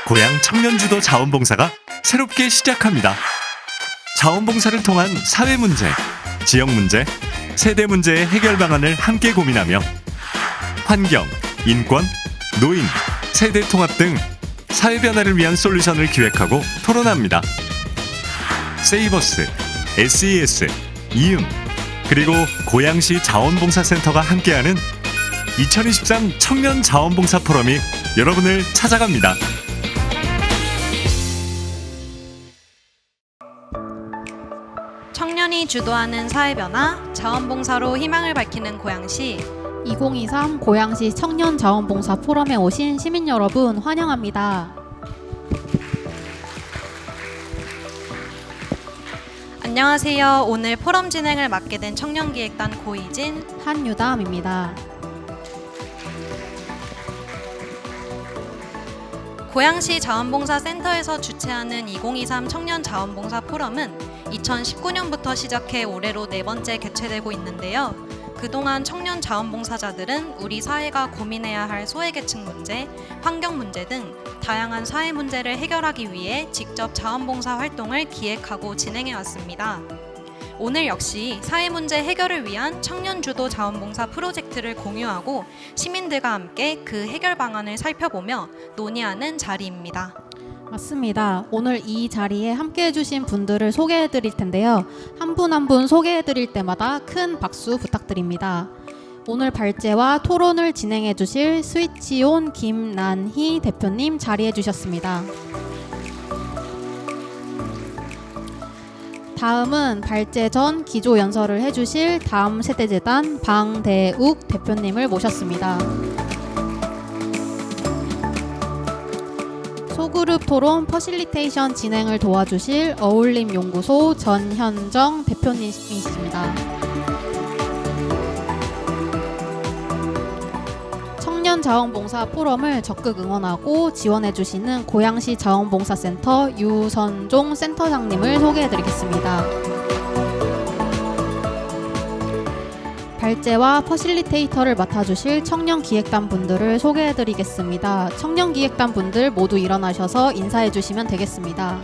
고향 청년주도 자원봉사가 새롭게 시작합니다. 자원봉사를 통한 사회 문제, 지역 문제, 세대 문제의 해결 방안을 함께 고민하며 환경, 인권, 노인, 세대 통합 등 사회 변화를 위한 솔루션을 기획하고 토론합니다. 세이버스, SES, 이음, 그리고 고양시 자원봉사센터가 함께하는 2023 청년 자원봉사 포럼이 여러분을 찾아갑니다. 청년이 주도하는 사회변화, 자원봉사로 희망을 밝히는 고양시 2023 고양시 청년자원봉사 포럼에 오신 시민 여러분 환영합니다. 안녕하세요. 오늘 포럼 진행을 맡게 된 청년기획단 고이진, 한유담입니다. 고양시 자원봉사센터에서 주최하는 2023 청년자원봉사 포럼은 2019년부터 시작해 올해로 4번째 개최되고 있는데요. 그동안 청년 자원봉사자들은 우리 사회가 고민해야 할 소외계층 문제, 환경 문제 등 다양한 사회 문제를 해결하기 위해 직접 자원봉사 활동을 기획하고 진행해 왔습니다. 오늘 역시 사회 문제 해결을 위한 청년 주도 자원봉사 프로젝트를 공유하고 시민들과 함께 그 해결 방안을 살펴보며 논의하는 자리입니다. 맞습니다. 오늘 이 자리에 함께 해주신 분들을 소개해 드릴 텐데요. 한 분 한 분 소개해 드릴 때마다 큰 박수 부탁드립니다. 오늘 발제와 토론을 진행해 주실 스위치온 김난희 대표님 자리해 주셨습니다. 다음은 발제 전 기조 연설을 해주실 다음 세대재단 방대욱 대표님을 모셨습니다. 소그룹 토론 퍼실리테이션 진행을 도와주실 어울림연구소 전현정 대표님이십니다. 청년자원봉사 포럼을 적극 응원하고 지원해주시는 고양시 자원봉사센터 유선종 센터장님을 소개해드리겠습니다. 발제와 퍼실리테이터를 맡아주실 청년기획단 분들을 소개해드리겠습니다. 청년기획단 분들 모두 일어나셔서 인사해주시면 되겠습니다.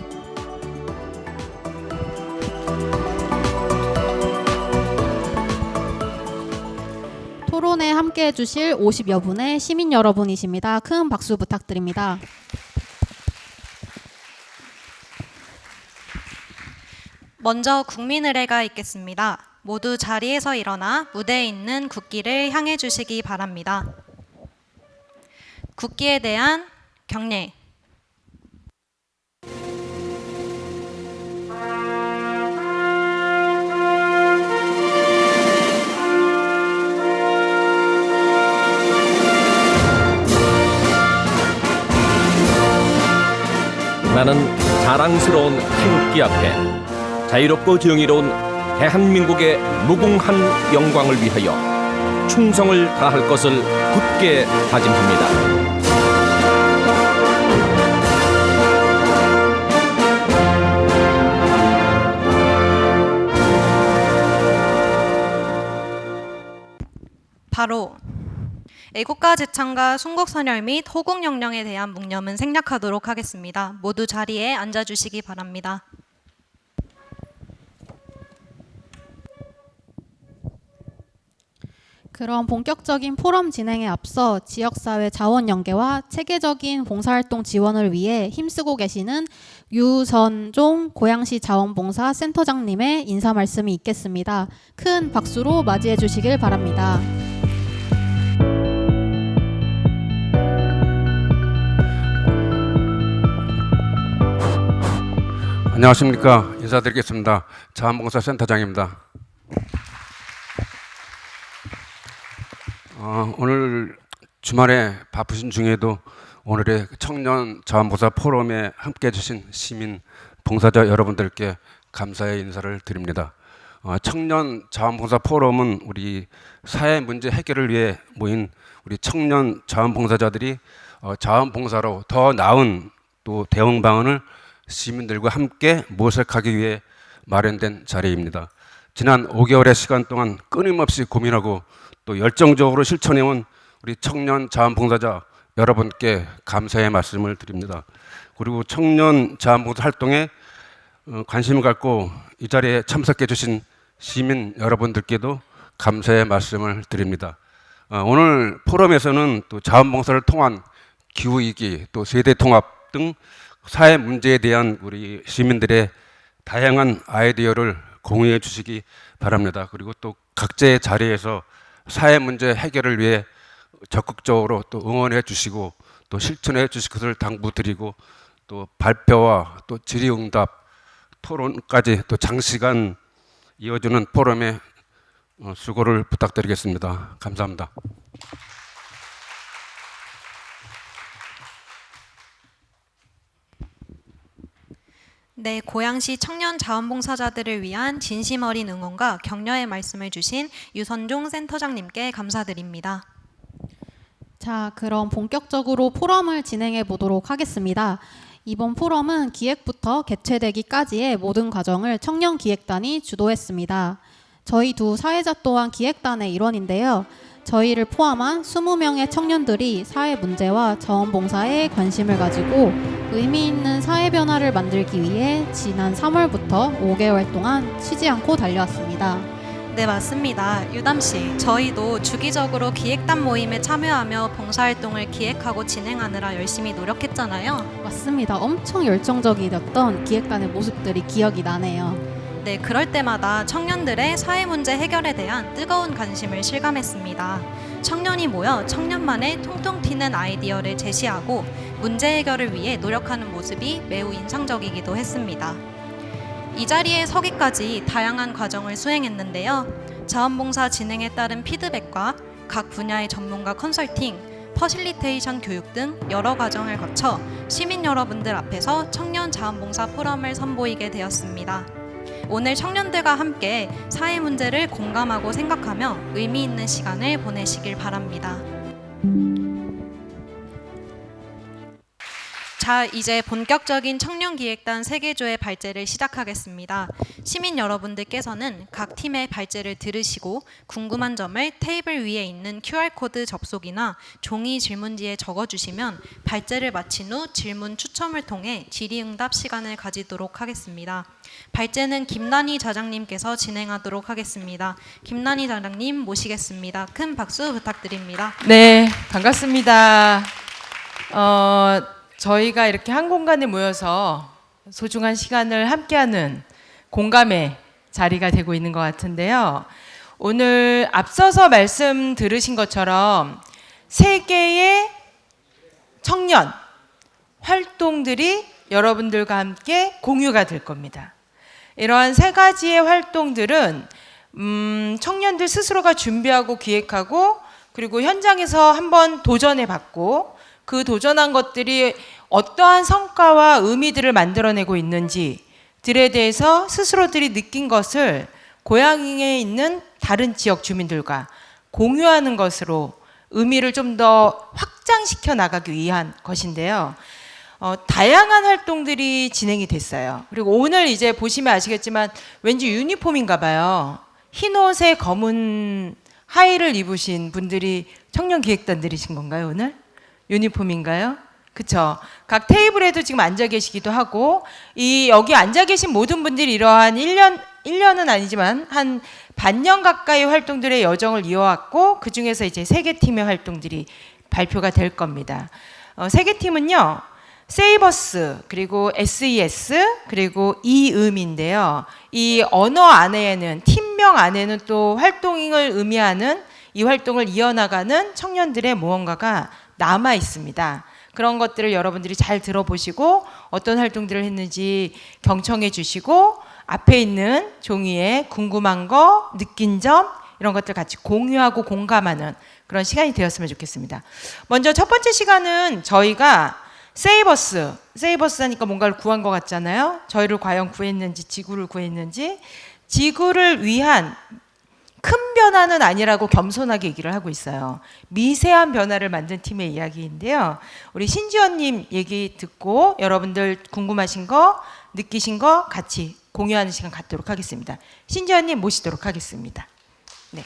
토론에 함께해 주실 50여 분의 시민 여러분이십니다. 큰 박수 부탁드립니다. 먼저 국민의례가 있겠습니다. 모두 자리에서 일어나 무대에 있는 국기를 향해 주시기 바랍니다. 국기에 대한 경례. 나는 자랑스러운 태극기 앞에 자유롭고 정의로운 대한민국의 무궁한 영광을 위하여 충성을 다할 것을 굳게 다짐합니다. 바로 애국가 제창과 순국선열 및 호국영령에 대한 묵념은 생략하도록 하겠습니다. 모두 자리에 앉아주시기 바랍니다. 그럼 본격적인 포럼 진행에 앞서 지역사회 자원 연계와 체계적인 봉사활동 지원을 위해 힘쓰고 계시는 유선종 고양시 자원봉사 센터장님의 인사 말씀이 있겠습니다. 큰 박수로 맞이해 주시길 바랍니다. 안녕하십니까. 인사드리겠습니다. 자원봉사 센터장입니다. 오늘 주말에 바쁘신 중에도 오늘의 청년 자원봉사 포럼에 함께해 주신 시민 봉사자 여러분들께 감사의 인사를 드립니다. 청년 자원봉사 포럼은 우리 사회 문제 해결을 위해 모인 우리 청년 자원봉사자들이 자원봉사로 더 나은 또 대응 방안을 시민들과 함께 모색하기 위해 마련된 자리입니다. 지난 5개월의 시간 동안 끊임없이 고민하고 또 열정적으로 실천해온 우리 청년 자원봉사자 여러분께 감사의 말씀을 드립니다. 그리고 청년 자원봉사 활동에 관심을 갖고 이 자리에 참석해 주신 시민 여러분들께도 감사의 말씀을 드립니다. 오늘 포럼에서는 또 자원봉사를 통한 기후위기, 또 세대통합 등 사회 문제에 대한 우리 시민들의 다양한 아이디어를 공유해 주시기 바랍니다. 그리고 또 각자의 자리에서 사회 문제 해결을 위해 적극적으로 또 응원해 주시고 또 실천해 주실 것을 당부드리고, 또 발표와 또 질의응답, 토론까지 또 장시간 이어주는 포럼에 수고를 부탁드리겠습니다. 감사합니다. 네, 고양시 청년 자원봉사자들을 위한 진심 어린 응원과 격려의 말씀을 주신 유선종 센터장님께 감사드립니다. 자, 그럼 본격적으로 포럼을 진행해 보도록 하겠습니다. 이번 포럼은 기획부터 개최되기까지의 모든 과정을 청년기획단이 주도했습니다. 저희 두 사회자 또한 기획단의 일원인데요. 저희를 포함한 20명의 청년들이 사회 문제와 자원봉사에 관심을 가지고 의미 있는 사회 변화를 만들기 위해 지난 3월부터 5개월 동안 쉬지 않고 달려왔습니다. 네, 맞습니다. 유담씨, 저희도 주기적으로 기획단 모임에 참여하며 봉사활동을 기획하고 진행하느라 열심히 노력했잖아요. 맞습니다. 엄청 열정적이었던 기획단의 모습들이 기억이 나네요. 네, 그럴 때마다 청년들의 사회 문제 해결에 대한 뜨거운 관심을 실감했습니다. 청년이 모여 청년만의 통통 튀는 아이디어를 제시하고 문제 해결을 위해 노력하는 모습이 매우 인상적이기도 했습니다. 이 자리에 서기까지 다양한 과정을 수행했는데요. 자원봉사 진행에 따른 피드백과 각 분야의 전문가 컨설팅, 퍼실리테이션 교육 등 여러 과정을 거쳐 시민 여러분들 앞에서 청년 자원봉사 포럼을 선보이게 되었습니다. 오늘 청년들과 함께 사회 문제를 공감하고 생각하며 의미 있는 시간을 보내시길 바랍니다. 자, 이제 본격적인 청년기획단 세계조의 발제를 시작하겠습니다. 시민 여러분들께서는 각 팀의 발제를 들으시고 궁금한 점을 테이블 위에 있는 QR코드 접속이나 종이 질문지에 적어주시면 발제를 마친 후 질문 추첨을 통해 질의응답 시간을 가지도록 하겠습니다. 발제는 김난희 자장님께서 진행하도록 하겠습니다. 김난희 자장님 모시겠습니다. 큰 박수 부탁드립니다. 네, 반갑습니다. 저희가 이렇게 한 공간에 모여서 소중한 시간을 함께하는 공감의 자리가 되고 있는 것 같은데요. 오늘 앞서서 말씀 들으신 것처럼 세 개의 청년 활동들이 여러분들과 함께 공유가 될 겁니다. 이러한 세 가지의 활동들은 청년들 스스로가 준비하고 기획하고 그리고 현장에서 한번 도전해 봤고 그 도전한 것들이 어떠한 성과와 의미들을 만들어내고 있는지들에 대해서 스스로들이 느낀 것을 고향에 있는 다른 지역 주민들과 공유하는 것으로 의미를 좀 더 확장시켜 나가기 위한 것인데요. 다양한 활동들이 진행이 됐어요. 그리고 오늘 이제 보시면 아시겠지만 왠지 유니폼인가 봐요. 흰 옷에 검은 하의를 입으신 분들이 청년기획단들이신 건가요, 오늘? 유니폼인가요? 그쵸. 각 테이블에도 지금 앉아 계시기도 하고, 여기 앉아 계신 모든 분들이 이러한 1년은 아니지만 한 반년 가까이 활동들의 여정을 이어왔고, 그 중에서 이제 3개 팀의 활동들이 발표가 될 겁니다. 3개 팀은요, 세이버스, 그리고 SES, 그리고 이음인데요. 이 언어 안에는, 팀명 안에는 또 활동을 의미하는 이 활동을 이어나가는 청년들의 무언가가 남아 있습니다. 그런 것들을 여러분들이 잘 들어보시고 어떤 활동들을 했는지 경청해 주시고 앞에 있는 종이에 궁금한 거, 느낀 점 이런 것들 같이 공유하고 공감하는 그런 시간이 되었으면 좋겠습니다. 먼저 첫 번째 시간은 저희가 세이버스 하니까 뭔가를 구한 것 같잖아요. 저희를 과연 구했는지 지구를 구했는지 지구를 위한 큰 변화는 아니라고 겸손하게 얘기를 하고 있어요. 미세한 변화를 만든 팀의 이야기인데요. 우리 신지연님 얘기 듣고 여러분들 궁금하신 거, 느끼신 거 같이 공유하는 시간 갖도록 하겠습니다. 신지연님 모시도록 하겠습니다. 네.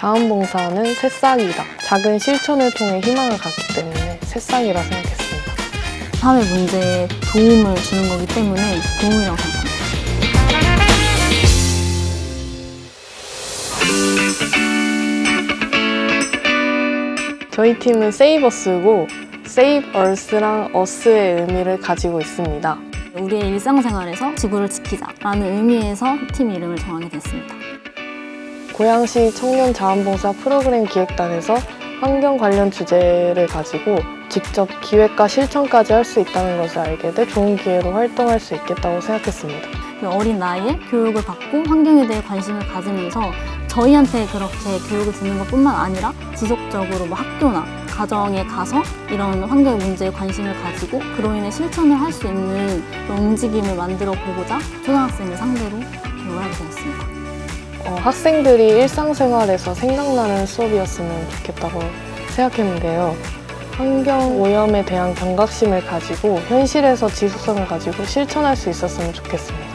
자원봉사는 새싹이다. 작은 실천을 통해 희망을 갖기 때문에 새싹이라 생각했습니다. 사회 문제에 도움을 주는 거기 때문에 도움이라고 생각합니다. 저희 팀은 세이버스고 Save Earth랑 Us의 의미를 가지고 있습니다. 우리의 일상생활에서 지구를 지키자라는 의미에서 팀 이름을 정하게 됐습니다. 고양시 청년 자원봉사 프로그램 기획단에서 환경 관련 주제를 가지고 직접 기획과 실천까지 할 수 있다는 것을 알게 돼 좋은 기회로 활동할 수 있겠다고 생각했습니다. 어린 나이에 교육을 받고 환경에 대해 관심을 가지면서 저희한테 그렇게 교육을 듣는 것뿐만 아니라 지속적으로 학교나 가정에 가서 이런 환경 문제에 관심을 가지고 그로 인해 실천을 할 수 있는 그런 움직임을 만들어 보고자 초등학생을 상대로 교육을 하게 되었습니다. 학생들이 일상생활에서 생각나는 수업이었으면 좋겠다고 생각했는데요. 환경 오염에 대한 경각심을 가지고 현실에서 지속성을 가지고 실천할 수 있었으면 좋겠습니다.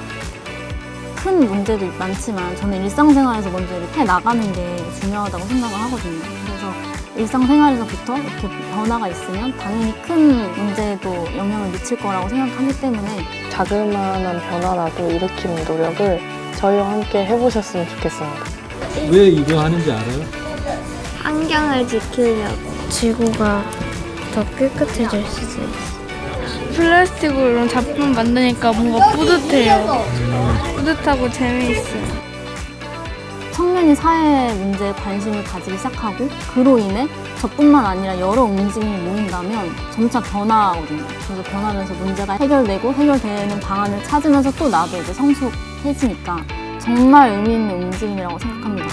큰 문제도 많지만 저는 일상생활에서 먼저 이렇게 나가는 게 중요하다고 생각을 하거든요. 그래서 일상생활에서부터 이렇게 변화가 있으면 당연히 큰 문제에도 영향을 미칠 거라고 생각하기 때문에 자그마한 변화라도 일으키는 노력을 저희와 함께 해보셨으면 좋겠습니다. 왜 이거 하는지 알아요? 환경을 지키려고. 지구가 더 깨끗해질 수 있어. 플라스틱으로 이런 작품 만드니까 뭔가 뿌듯해요. 뿌듯하고 재미있어요. 청년이 사회 문제에 관심을 가지기 시작하고 그로 인해 저뿐만 아니라 여러 움직임이 모인다면 점차 변화하거든요. 그래서 변하면서 문제가 해결되고 해결되는 방안을 찾으면서 또 나도 이제 성숙해지니까 정말 의미 있는 움직임이라고 생각합니다.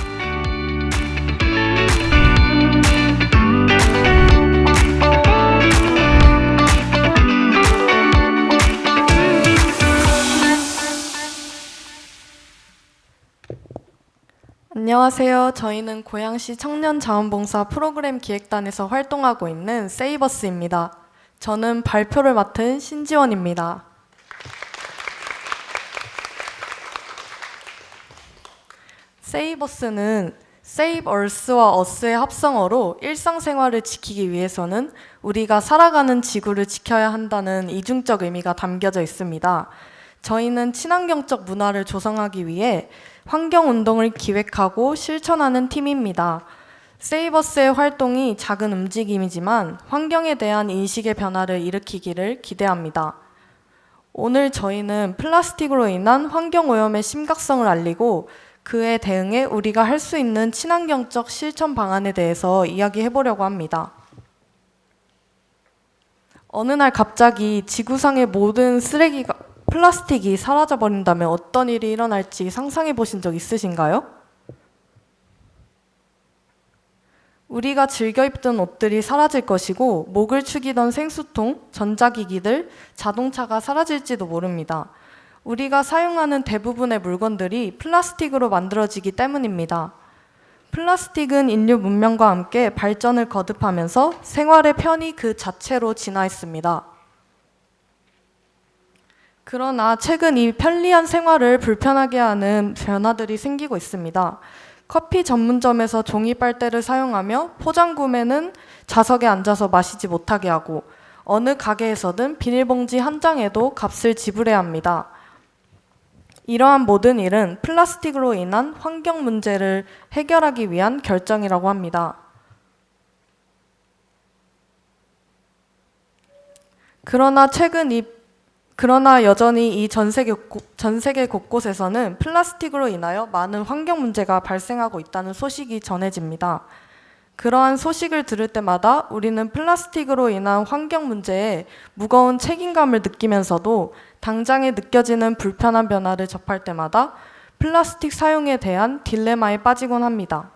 안녕하세요. 저희는 고양시 청년자원봉사 프로그램 기획단에서 활동하고 있는 세이버스입니다. 저는 발표를 맡은 신지원입니다. 세이버스는 Save Earth와 Us의 합성어로 일상생활을 지키기 위해서는 우리가 살아가는 지구를 지켜야 한다는 이중적 의미가 담겨져 있습니다. 저희는 친환경적 문화를 조성하기 위해 환경운동을 기획하고 실천하는 팀입니다. 세이버스의 활동이 작은 움직임이지만 환경에 대한 인식의 변화를 일으키기를 기대합니다. 오늘 저희는 플라스틱으로 인한 환경오염의 심각성을 알리고 그에 대응해 우리가 할 수 있는 친환경적 실천 방안에 대해서 이야기해보려고 합니다. 어느 날 갑자기 지구상의 모든 플라스틱이 사라져버린다면 어떤 일이 일어날지 상상해 보신 적 있으신가요? 우리가 즐겨 입던 옷들이 사라질 것이고 목을 축이던 생수통, 전자기기들, 자동차가 사라질지도 모릅니다. 우리가 사용하는 대부분의 물건들이 플라스틱으로 만들어지기 때문입니다. 플라스틱은 인류 문명과 함께 발전을 거듭하면서 생활의 편의 그 자체로 진화했습니다. 그러나 최근 이 편리한 생활을 불편하게 하는 변화들이 생기고 있습니다. 커피 전문점에서 종이 빨대를 사용하며 포장 구매는 좌석에 앉아서 마시지 못하게 하고 어느 가게에서든 비닐봉지 한 장에도 값을 지불해야 합니다. 이러한 모든 일은 플라스틱으로 인한 환경 문제를 해결하기 위한 결정이라고 합니다. 그러나 여전히 이 전 세계 곳곳에서는 플라스틱으로 인하여 많은 환경 문제가 발생하고 있다는 소식이 전해집니다. 그러한 소식을 들을 때마다 우리는 플라스틱으로 인한 환경 문제에 무거운 책임감을 느끼면서도 당장에 느껴지는 불편한 변화를 접할 때마다 플라스틱 사용에 대한 딜레마에 빠지곤 합니다.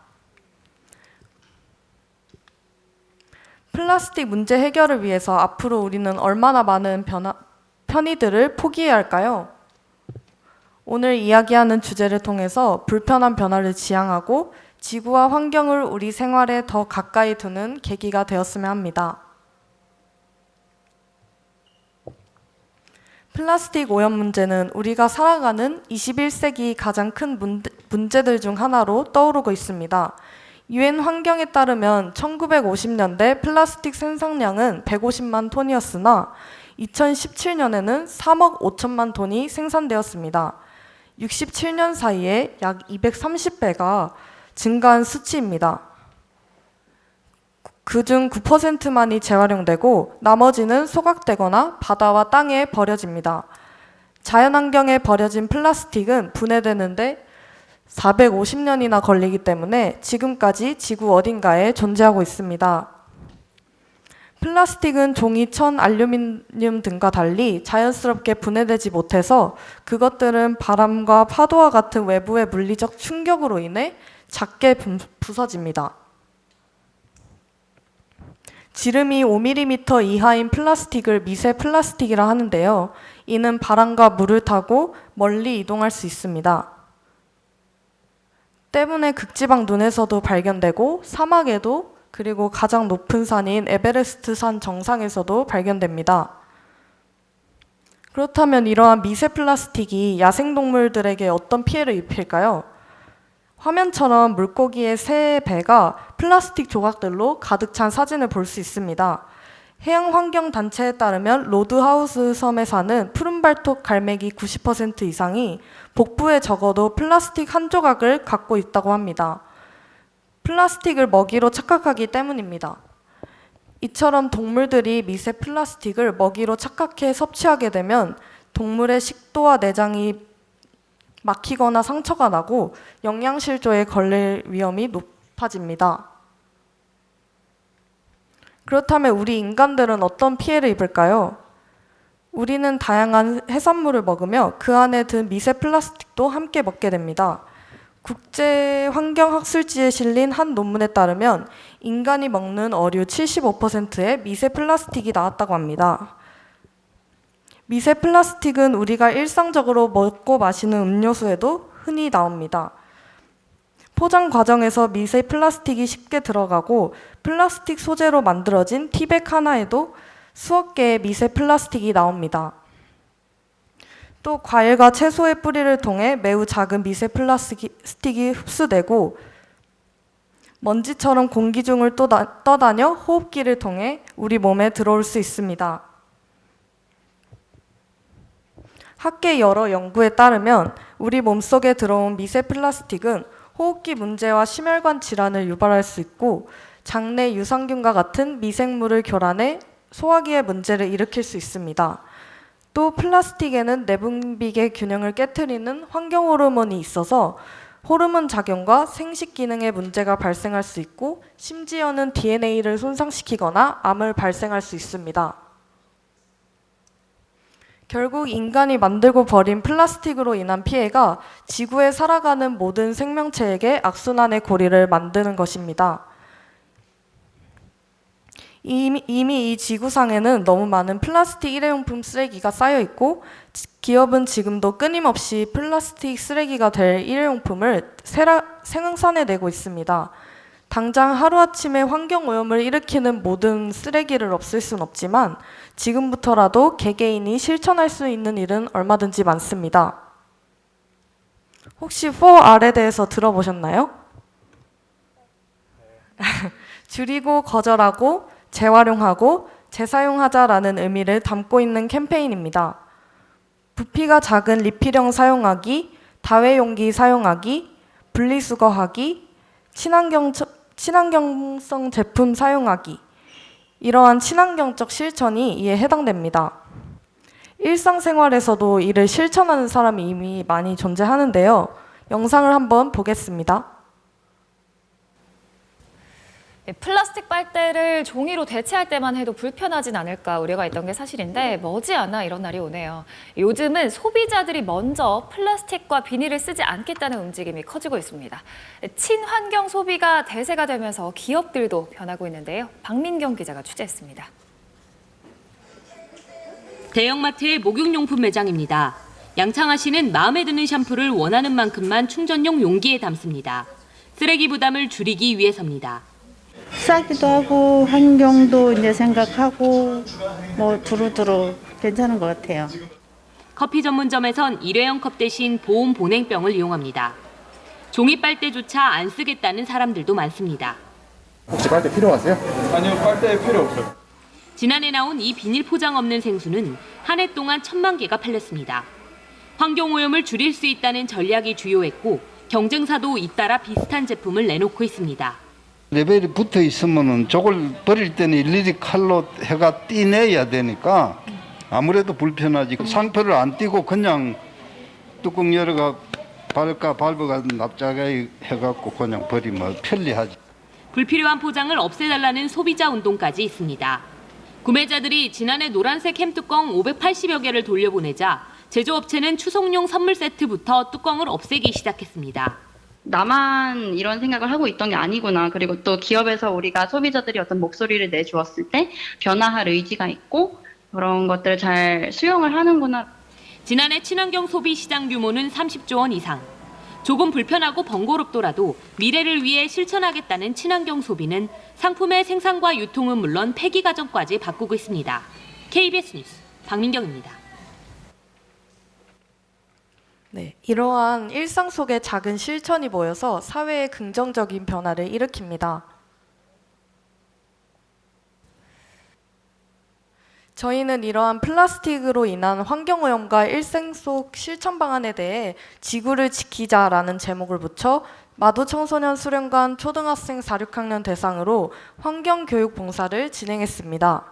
플라스틱 문제 해결을 위해서 앞으로 우리는 얼마나 많은 편의들을 포기해야 할까요? 오늘 이야기하는 주제를 통해서 불편한 변화를 지향하고 지구와 환경을 우리 생활에 더 가까이 두는 계기가 되었으면 합니다. 플라스틱 오염 문제는 우리가 살아가는 21세기 가장 큰 문제들 중 하나로 떠오르고 있습니다. 유엔 환경에 따르면 1950년대 플라스틱 생산량은 150만 톤이었으나 2017년에는 3억 5천만 톤이 생산되었습니다. 67년 사이에 약 230배가 증가한 수치입니다. 그중 9%만이 재활용되고 나머지는 소각되거나 바다와 땅에 버려집니다. 자연환경에 버려진 플라스틱은 분해되는데 450년이나 걸리기 때문에 지금까지 지구 어딘가에 존재하고 있습니다. 플라스틱은 종이, 천, 알루미늄 등과 달리 자연스럽게 분해되지 못해서 그것들은 바람과 파도와 같은 외부의 물리적 충격으로 인해 작게 부서집니다. 지름이 5mm 이하인 플라스틱을 미세 플라스틱이라 하는데요. 이는 바람과 물을 타고 멀리 이동할 수 있습니다. 때문에 극지방 눈에서도 발견되고 사막에도 그리고 가장 높은 산인 에베레스트 산 정상에서도 발견됩니다. 그렇다면 이러한 미세 플라스틱이 야생동물들에게 어떤 피해를 입힐까요? 화면처럼 물고기의 새 배가 플라스틱 조각들로 가득 찬 사진을 볼 수 있습니다. 해양환경단체에 따르면 로드하우스 섬에 사는 푸른발톱 갈매기 90% 이상이 복부에 적어도 플라스틱 한 조각을 갖고 있다고 합니다. 플라스틱을 먹이로 착각하기 때문입니다. 이처럼 동물들이 미세 플라스틱을 먹이로 착각해 섭취하게 되면 동물의 식도와 내장이 막히거나 상처가 나고 영양실조에 걸릴 위험이 높아집니다. 그렇다면 우리 인간들은 어떤 피해를 입을까요? 우리는 다양한 해산물을 먹으며 그 안에 든 미세 플라스틱도 함께 먹게 됩니다. 국제환경학술지에 실린 한 논문에 따르면 인간이 먹는 어류 75%에 미세 플라스틱이 나왔다고 합니다. 미세 플라스틱은 우리가 일상적으로 먹고 마시는 음료수에도 흔히 나옵니다. 포장 과정에서 미세 플라스틱이 쉽게 들어가고 플라스틱 소재로 만들어진 티백 하나에도 수억 개의 미세 플라스틱이 나옵니다. 또 과일과 채소의 뿌리를 통해 매우 작은 미세 플라스틱이 흡수되고 먼지처럼 공기 중을 떠다녀 호흡기를 통해 우리 몸에 들어올 수 있습니다. 학계 여러 연구에 따르면 우리 몸속에 들어온 미세 플라스틱은 호흡기 문제와 심혈관 질환을 유발할 수 있고 장내 유산균과 같은 미생물을 교란해 소화기의 문제를 일으킬 수 있습니다. 또 플라스틱에는 내분비계 균형을 깨트리는 환경 호르몬이 있어서 호르몬 작용과 생식 기능에 문제가 발생할 수 있고 심지어는 DNA를 손상시키거나 암을 발생할 수 있습니다. 결국 인간이 만들고 버린 플라스틱으로 인한 피해가 지구에 살아가는 모든 생명체에게 악순환의 고리를 만드는 것입니다. 이미 이 지구상에는 너무 많은 플라스틱 일회용품 쓰레기가 쌓여 있고 기업은 지금도 끊임없이 플라스틱 쓰레기가 될 일회용품을 생산해내고 있습니다. 당장 하루아침에 환경오염을 일으키는 모든 쓰레기를 없앨 순 없지만 지금부터라도 개개인이 실천할 수 있는 일은 얼마든지 많습니다. 혹시 4R에 대해서 들어보셨나요? 줄이고 거절하고 재활용하고 재사용하자라는 의미를 담고 있는 캠페인입니다. 부피가 작은 리필형 사용하기, 다회용기 사용하기, 분리수거하기, 친환경성 제품 사용하기, 이러한 친환경적 실천이 이에 해당됩니다. 일상생활에서도 이를 실천하는 사람이 이미 많이 존재하는데요. 영상을 한번 보겠습니다. 네, 플라스틱 빨대를 종이로 대체할 때만 해도 불편하진 않을까 우려가 있던 게 사실인데 머지않아 이런 날이 오네요. 요즘은 소비자들이 먼저 플라스틱과 비닐을 쓰지 않겠다는 움직임이 커지고 있습니다. 친환경 소비가 대세가 되면서 기업들도 변하고 있는데요. 박민경 기자가 취재했습니다. 대형마트의 목욕용품 매장입니다. 양창아 씨는 마음에 드는 샴푸를 원하는 만큼만 충전용 용기에 담습니다. 쓰레기 부담을 줄이기 위해서입니다. 싸기도 하고 환경도 이제 생각하고 뭐 두루두루 괜찮은 것 같아요. 커피 전문점에선 일회용 컵 대신 보온 보냉병을 이용합니다. 종이 빨대조차 안 쓰겠다는 사람들도 많습니다. 혹시 빨대 필요하세요? 아니요, 빨대 필요 없어요. 지난해 나온 이 비닐 포장 없는 생수는 한 해 동안 1,000만 개가 팔렸습니다. 환경오염을 줄일 수 있다는 전략이 주요했고 경쟁사도 잇따라 비슷한 제품을 내놓고 있습니다. 레벨이 붙어 있으면은 저걸 버릴 때는 일일이 칼로 해가 떼내야 되니까 아무래도 불편하지. 상표를 안 띄고 그냥 뚜껑 열어가 밟아가 납작하게 해갖고 그냥 버리면 편리하지. 불필요한 포장을 없애달라는 소비자 운동까지 있습니다. 구매자들이 지난해 노란색 햄뚜껑 580여 개를 돌려보내자 제조업체는 추석용 선물 세트부터 뚜껑을 없애기 시작했습니다. 나만 이런 생각을 하고 있던 게 아니구나. 그리고 또 기업에서 우리가 소비자들이 어떤 목소리를 내주었을 때 변화할 의지가 있고 그런 것들을 잘 수용을 하는구나. 지난해 친환경 소비 시장 규모는 30조 원 이상. 조금 불편하고 번거롭더라도 미래를 위해 실천하겠다는 친환경 소비는 상품의 생산과 유통은 물론 폐기 과정까지 바꾸고 있습니다. KBS 뉴스 박민경입니다. 네, 이러한 일상 속의 작은 실천이 모여서 사회에 긍정적인 변화를 일으킵니다. 저희는 이러한 플라스틱으로 인한 환경오염과 일상 속 실천 방안에 대해 지구를 지키자라는 제목을 붙여 마도청소년 수련관 초등학생 4, 6학년 대상으로 환경교육 봉사를 진행했습니다.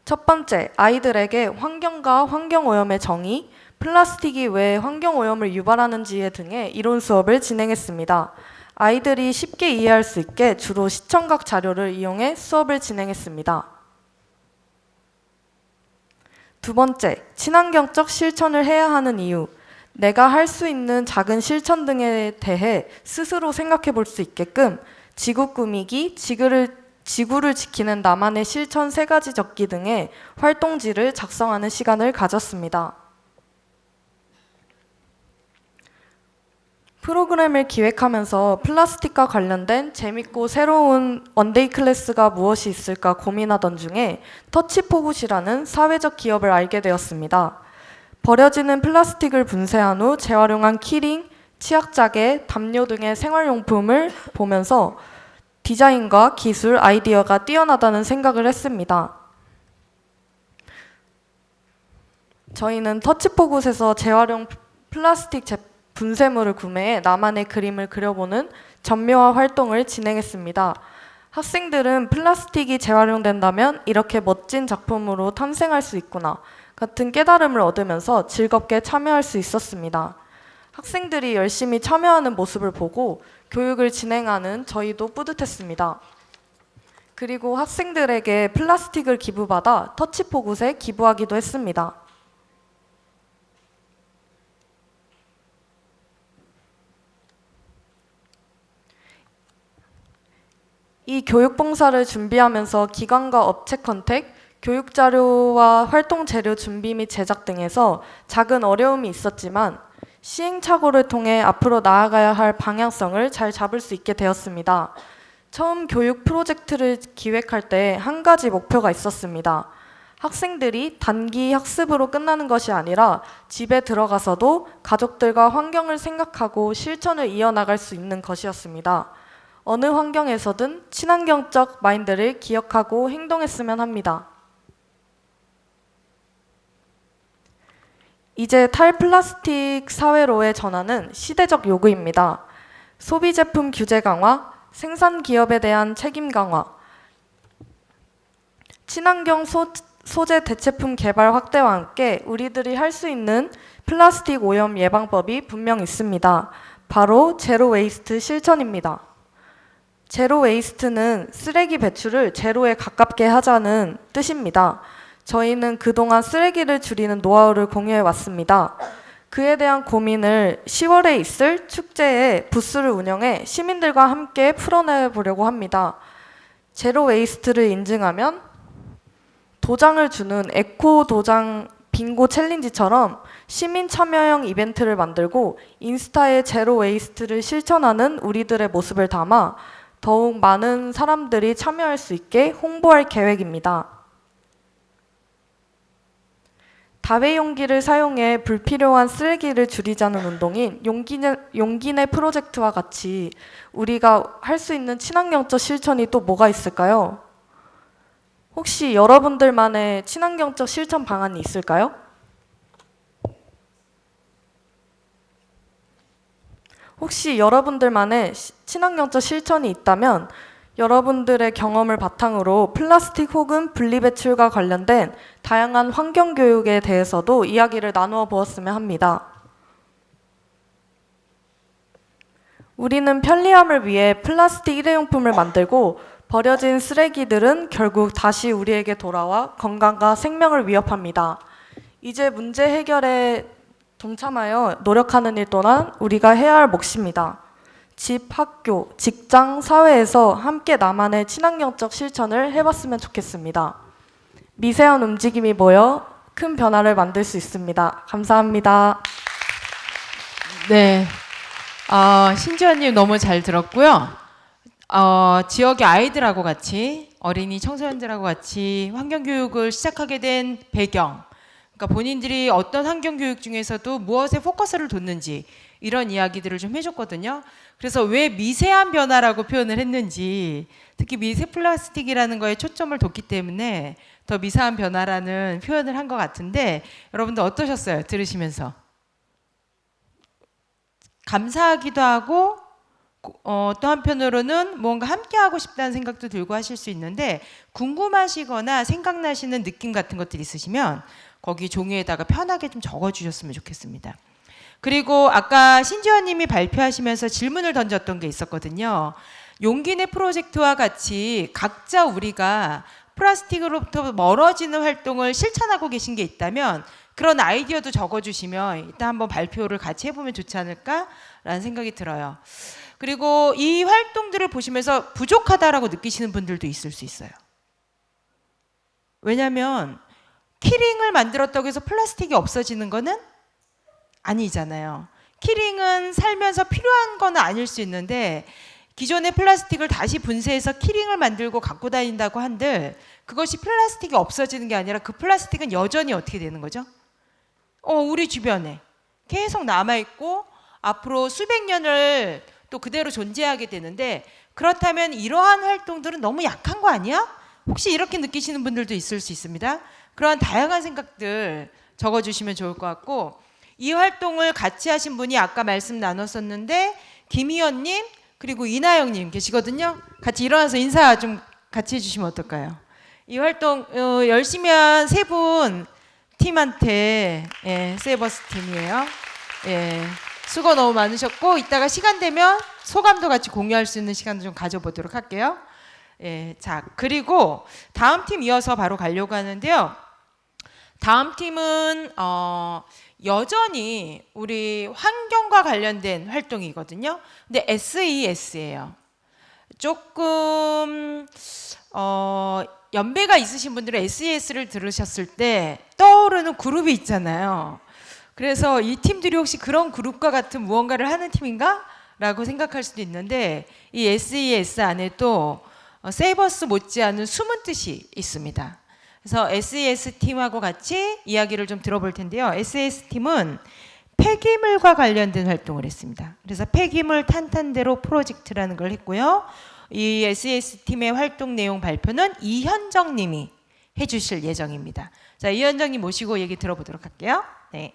첫 번째, 아이들에게 환경과 환경오염의 정의, 플라스틱이 왜 환경오염을 유발하는지 등의 이론 수업을 진행했습니다. 아이들이 쉽게 이해할 수 있게 주로 시청각 자료를 이용해 수업을 진행했습니다. 두 번째, 친환경적 실천을 해야 하는 이유, 내가 할 수 있는 작은 실천 등에 대해 스스로 생각해 볼 수 있게끔 지구 꾸미기, 지구를 지키는 나만의 실천 3가지 적기 등의 활동지를 작성하는 시간을 가졌습니다. 프로그램을 기획하면서 플라스틱과 관련된 재밌고 새로운 원데이 클래스가 무엇이 있을까 고민하던 중에 터치포굿이라는 사회적 기업을 알게 되었습니다. 버려지는 플라스틱을 분쇄한 후 재활용한 키링, 치약자개, 담요 등의 생활용품을 보면서 디자인과 기술, 아이디어가 뛰어나다는 생각을 했습니다. 저희는 터치포굿에서 재활용 플라스틱 분쇄물을 구매해 나만의 그림을 그려보는 전묘화 활동을 진행했습니다. 학생들은 플라스틱이 재활용된다면 이렇게 멋진 작품으로 탄생할 수 있구나 같은 깨달음을 얻으면서 즐겁게 참여할 수 있었습니다. 학생들이 열심히 참여하는 모습을 보고 교육을 진행하는 저희도 뿌듯했습니다. 그리고 학생들에게 플라스틱을 기부받아 터치포굿에 기부하기도 했습니다. 이 교육봉사를 준비하면서 기관과 업체 컨택, 교육자료와 활동재료 준비 및 제작 등에서 작은 어려움이 있었지만 시행착오를 통해 앞으로 나아가야 할 방향성을 잘 잡을 수 있게 되었습니다. 처음 교육 프로젝트를 기획할 때 한 가지 목표가 있었습니다. 학생들이 단기 학습으로 끝나는 것이 아니라 집에 들어가서도 가족들과 환경을 생각하고 실천을 이어나갈 수 있는 것이었습니다. 어느 환경에서든 친환경적 마인드를 기억하고 행동했으면 합니다. 이제 탈플라스틱 사회로의 전환은 시대적 요구입니다. 소비제품 규제 강화, 생산 기업에 대한 책임 강화, 친환경 소재 대체품 개발 확대와 함께 우리들이 할 수 있는 플라스틱 오염 예방법이 분명 있습니다. 바로 제로 웨이스트 실천입니다. 제로 웨이스트는 쓰레기 배출을 제로에 가깝게 하자는 뜻입니다. 저희는 그동안 쓰레기를 줄이는 노하우를 공유해 왔습니다. 그에 대한 고민을 10월에 있을 축제에 부스를 운영해 시민들과 함께 풀어내 보려고 합니다. 제로 웨이스트를 인증하면 도장을 주는 에코 도장 빙고 챌린지처럼 시민 참여형 이벤트를 만들고 인스타에 제로 웨이스트를 실천하는 우리들의 모습을 담아 더욱 많은 사람들이 참여할 수 있게 홍보할 계획입니다. 다회용기를 사용해 불필요한 쓰레기를 줄이자는 운동인 용기내 프로젝트와 같이 우리가 할 수 있는 친환경적 실천이 또 뭐가 있을까요? 혹시 여러분들만의 친환경적 실천 방안이 있을까요? 혹시 여러분들만의 친환경적 실천이 있다면 여러분들의 경험을 바탕으로 플라스틱 혹은 분리배출과 관련된 다양한 환경교육에 대해서도 이야기를 나누어 보았으면 합니다. 우리는 편리함을 위해 플라스틱 일회용품을 만들고 버려진 쓰레기들은 결국 다시 우리에게 돌아와 건강과 생명을 위협합니다. 이제 문제 해결에 동참하여 노력하는 일 또한 우리가 해야 할 몫입니다. 집, 학교, 직장, 사회에서 함께 나만의 친환경적 실천을 해봤으면 좋겠습니다. 미세한 움직임이 모여 큰 변화를 만들 수 있습니다. 감사합니다. 네, 신지원님 너무 잘 들었고요. 지역의 아이들하고 같이 어린이 청소년들하고 같이 환경교육을 시작하게 된 배경, 그러니까 본인들이 어떤 환경교육 중에서도 무엇에 포커스를 뒀는지 이런 이야기들을 좀 해줬거든요. 그래서 왜 미세한 변화라고 표현을 했는지, 특히 미세 플라스틱이라는 거에 초점을 뒀기 때문에 더 미세한 변화라는 표현을 한 것 같은데 여러분들 어떠셨어요? 들으시면서? 감사하기도 하고 또 한편으로는 뭔가 함께 하고 싶다는 생각도 들고 하실 수 있는데, 궁금하시거나 생각나시는 느낌 같은 것들이 있으시면 거기 종이에다가 편하게 좀 적어주셨으면 좋겠습니다. 그리고 아까 신지원 님이 발표하시면서 질문을 던졌던 게 있었거든요. 용기내 프로젝트와 같이 각자 우리가 플라스틱으로부터 멀어지는 활동을 실천하고 계신 게 있다면 그런 아이디어도 적어주시면 이따 한번 발표를 같이 해보면 좋지 않을까라는 생각이 들어요. 그리고 이 활동들을 보시면서 부족하다라고 느끼시는 분들도 있을 수 있어요. 왜냐하면 키링을 만들었다고 해서 플라스틱이 없어지는 거는 아니잖아요. 키링은 살면서 필요한 건 아닐 수 있는데 기존의 플라스틱을 다시 분쇄해서 키링을 만들고 갖고 다닌다고 한들 그것이 플라스틱이 없어지는 게 아니라 그 플라스틱은 여전히 어떻게 되는 거죠? 우리 주변에 계속 남아있고 앞으로 수백 년을 또 그대로 존재하게 되는데, 그렇다면 이러한 활동들은 너무 약한 거 아니야? 혹시 이렇게 느끼시는 분들도 있을 수 있습니다. 그러한 다양한 생각들 적어주시면 좋을 것 같고, 이 활동을 같이 하신 분이 아까 말씀 나눴었는데 김희연님 그리고 이나영님 계시거든요. 같이 일어나서 인사 좀 같이 해주시면 어떨까요? 이 활동 열심히 한 세 분 팀한테 세이버스 팀이에요. 수고 너무 많으셨고 이따가 시간 되면 소감도 같이 공유할 수 있는 시간도 좀 가져보도록 할게요. 자, 그리고 다음 팀 이어서 바로 가려고 하는데요. 다음 팀은 여전히 우리 환경과 관련된 활동이거든요. 근데 SES예요. 조금 연배가 있으신 분들은 SES를 들으셨을 때 떠오르는 그룹이 있잖아요. 그래서 이 팀들이 혹시 그런 그룹과 같은 무언가를 하는 팀인가? 라고 생각할 수도 있는데, 이 SES 안에 또 세이버스 못지않은 숨은 뜻이 있습니다. 그래서 SES 팀하고 같이 이야기를 좀 들어볼 텐데요. SES 팀은 폐기물과 관련된 활동을 했습니다. 그래서 폐기물 탄탄대로 프로젝트라는 걸 했고요. 이 SES 팀의 활동 내용 발표는 이현정 님이 해주실 예정입니다. 자, 이현정 님 모시고 얘기 들어보도록 할게요. 네.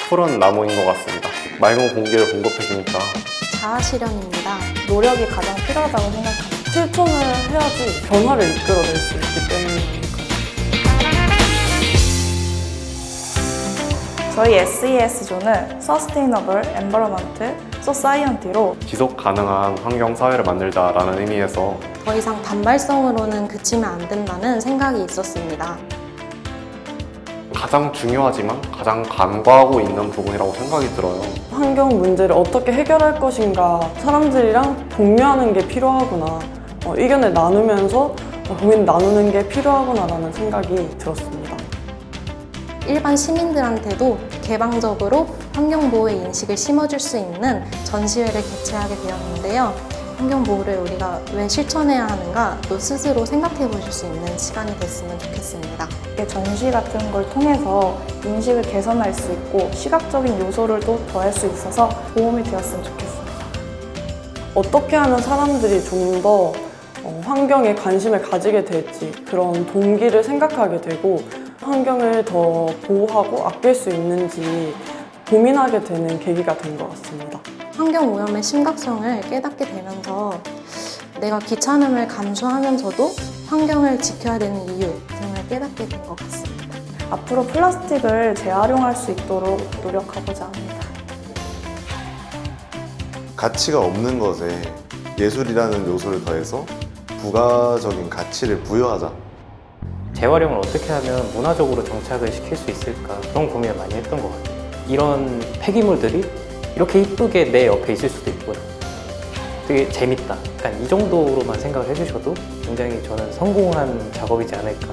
푸른 나무인 것 같습니다. 맑은 공기를 공급해주니까. 자아실현입니다. 노력이 가장 필요하다고 생각합니다. 실천을 해야지 변화를 이끌어낼 수 있기 때문이니까요. 저희 SES존은 Sustainable Environment Society로 지속 가능한 환경 사회를 만들자라는 의미에서 더 이상 단발성으로는 그치면 안 된다는 생각이 있었습니다. 가장 중요하지만 가장 간과하고 있는 부분이라고 생각이 들어요. 환경 문제를 어떻게 해결할 것인가, 사람들이랑 공유하는 게 필요하구나, 의견을 나누면서 고민 나누는 게 필요하구나라는 생각이 들었습니다. 일반 시민들한테도 개방적으로 환경보호의 인식을 심어줄 수 있는 전시회를 개최하게 되었는데요. 환경보호를 우리가 왜 실천해야 하는가 또 스스로 생각해 보실 수 있는 시간이 됐으면 좋겠습니다. 전시 같은 걸 통해서 인식을 개선할 수 있고 시각적인 요소를 또 더할 수 있어서 도움이 되었으면 좋겠습니다. 어떻게 하면 사람들이 좀 더 환경에 관심을 가지게 될지 그런 동기를 생각하게 되고 환경을 더 보호하고 아낄 수 있는지 고민하게 되는 계기가 된 것 같습니다. 환경오염의 심각성을 깨닫게 되면서 내가 귀찮음을 감수하면서도 환경을 지켜야 되는 이유 등을 깨닫게 된 것 같습니다. 앞으로 플라스틱을 재활용할 수 있도록 노력하고자 합니다. 가치가 없는 것에 예술이라는 요소를 더해서 부가적인 가치를 부여하자. 재활용을 어떻게 하면 문화적으로 정착을 시킬 수 있을까 그런 고민을 많이 했던 것 같아요. 이런 폐기물들이 이렇게 이쁘게 내 옆에 있을 수도 있고요. 되게 재밌다. 약간 이 정도로만 생각을 해주셔도 굉장히 저는 성공한 작업이지 않을까.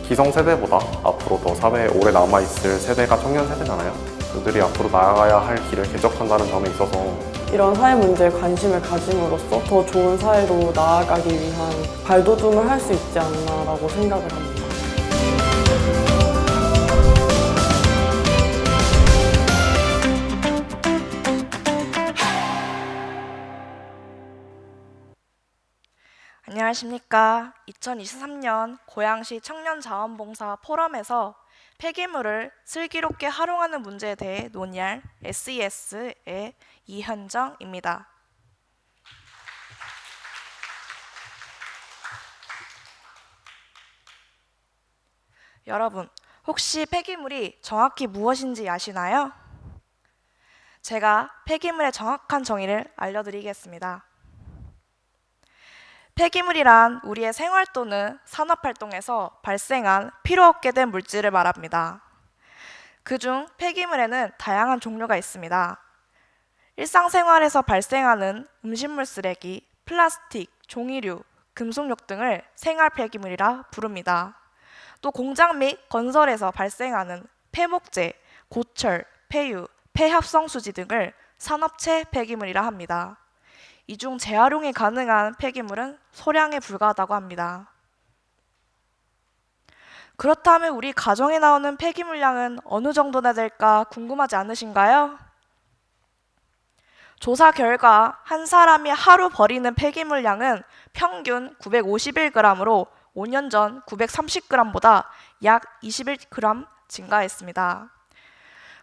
기성세대보다 앞으로 더 사회에 오래 남아있을 세대가 청년 세대잖아요. 그들이 앞으로 나아가야 할 길을 개척한다는 점에 있어서 이런 사회 문제에 관심을 가짐으로써 더 좋은 사회로 나아가기 위한 발돋움을 할 수 있지 않나라고 생각을 합니다. 안녕하십니까. 2023년 고양시 청년자원봉사 포럼에서 폐기물을 슬기롭게 활용하는 문제에 대해 논의할 SES의 이현정입니다. 여러분, 혹시 폐기물이 정확히 무엇인지 아시나요? 제가 폐기물의 정확한 정의를 알려드리겠습니다. 폐기물이란 우리의 생활 또는 산업활동에서 발생한 필요 없게 된 물질을 말합니다. 그중 폐기물에는 다양한 종류가 있습니다. 일상생활에서 발생하는 음식물 쓰레기, 플라스틱, 종이류, 금속력 등을 생활 폐기물이라 부릅니다. 또 공장 및 건설에서 발생하는 폐목재, 고철, 폐유, 폐합성수지 등을 산업체 폐기물이라 합니다. 이 중 재활용이 가능한 폐기물은 소량에 불과하다고 합니다. 그렇다면 우리 가정에 나오는 폐기물량은 어느 정도나 될까 궁금하지 않으신가요? 조사 결과 한 사람이 하루 버리는 폐기물량은 평균 951g으로 5년 전 930g보다 약 21g 증가했습니다.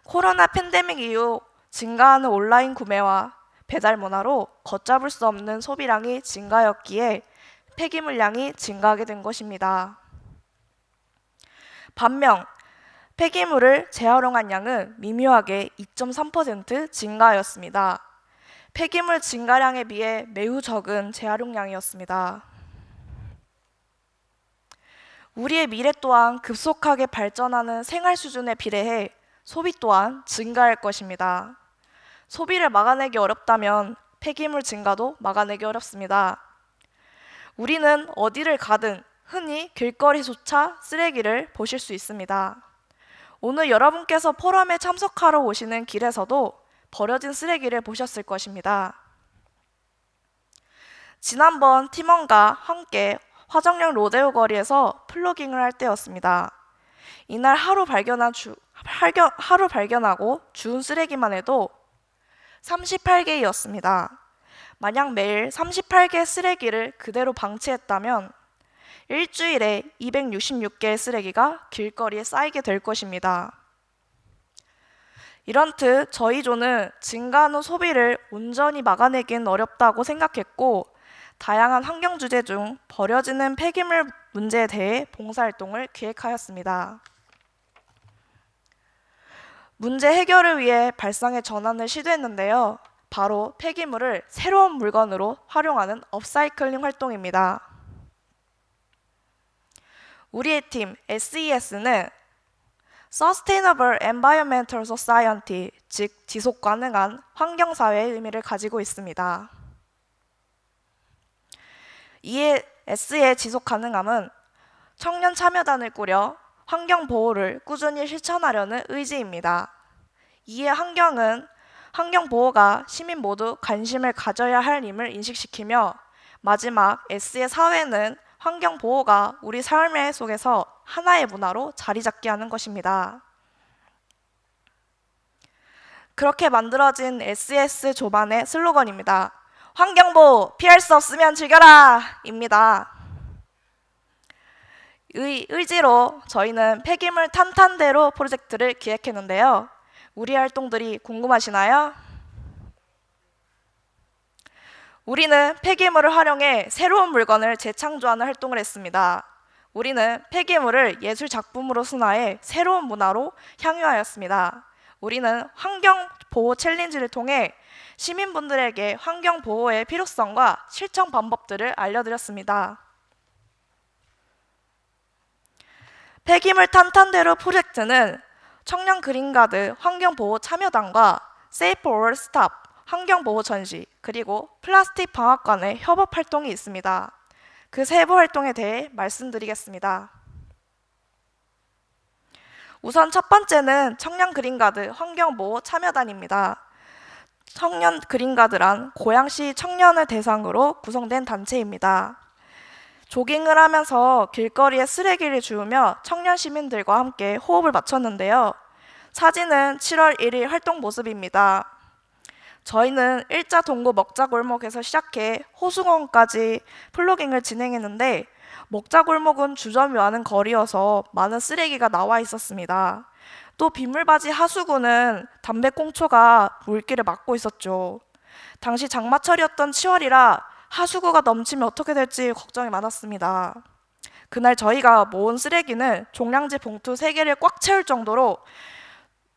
코로나 팬데믹 이후 증가하는 온라인 구매와 배달 문화로 걷잡을 수 없는 소비량이 증가하였기에 폐기물량이 증가하게 된 것입니다. 반면 폐기물을 재활용한 양은 미묘하게 2.3% 증가하였습니다. 폐기물 증가량에 비해 매우 적은 재활용량이었습니다. 우리의 미래 또한 급속하게 발전하는 생활 수준에 비례해 소비 또한 증가할 것입니다. 소비를 막아내기 어렵다면 폐기물 증가도 막아내기 어렵습니다. 우리는 어디를 가든 흔히 길거리조차 쓰레기를 보실 수 있습니다. 오늘 여러분께서 포럼에 참석하러 오시는 길에서도 버려진 쓰레기를 보셨을 것입니다. 지난번 팀원과 함께 화정역 로데오 거리에서 플로깅을 할 때였습니다. 이날 하루 발견하고 주운 쓰레기만 해도 38개였습니다. 만약 매일 38개의 쓰레기를 그대로 방치했다면 일주일에 266개의 쓰레기가 길거리에 쌓이게 될 것입니다. 이런듯 저희 조는 증가하는 소비를 온전히 막아내긴 어렵다고 생각했고 다양한 환경 주제 중 버려지는 폐기물 문제에 대해 봉사활동을 기획하였습니다. 문제 해결을 위해 발상의 전환을 시도했는데요. 바로 폐기물을 새로운 물건으로 활용하는 업사이클링 활동입니다. 우리의 팀 SES는 Sustainable Environmental Society, 즉 지속 가능한 환경사회의 의미를 가지고 있습니다. 이에 S의 지속 가능함은 청년 참여단을 꾸려 환경 보호를 꾸준히 실천하려는 의지입니다. 이에 환경은 환경보호가 시민 모두 관심을 가져야 할 임을 인식시키며 마지막 S의 사회는 환경보호가 우리 삶의 속에서 하나의 문화로 자리 잡게 하는 것입니다. 그렇게 만들어진 SS 조반의 슬로건입니다. 환경보호 피할 수 없으면 즐겨라! 입니다. 의지로 저희는 폐기물 탄탄대로 프로젝트를 기획했는데요. 우리 활동들이 궁금하시나요? 우리는 폐기물을 활용해 새로운 물건을 재창조하는 활동을 했습니다. 우리는 폐기물을 예술 작품으로 순화해 새로운 문화로 향유하였습니다. 우리는 환경보호 챌린지를 통해 시민분들에게 환경보호의 필요성과 실천 방법들을 알려드렸습니다. 폐기물 탄탄대로 프로젝트는 청년 그린가드 환경보호 참여단과 Safe or Stop 환경보호 전시 그리고 플라스틱 방앗간의 협업 활동이 있습니다. 그 세부 활동에 대해 말씀드리겠습니다. 우선 첫 번째는 청년 그린가드 환경보호 참여단입니다. 청년 그린가드란 고양시 청년을 대상으로 구성된 단체입니다. 조깅을 하면서 길거리에 쓰레기를 주우며 청년 시민들과 함께 호흡을 맞췄는데요. 사진은 7월 1일 활동 모습입니다. 저희는 일자 동구 먹자골목에서 시작해 호수공원까지 플로깅을 진행했는데 먹자골목은 주점이 많은 거리여서 많은 쓰레기가 나와 있었습니다. 또 빗물바지 하수구는 담배꽁초가 물길을 막고 있었죠. 당시 장마철이었던 7월이라 하수구가 넘치면 어떻게 될지 걱정이 많았습니다. 그날 저희가 모은 쓰레기는 종량제 봉투 3개를 꽉 채울 정도로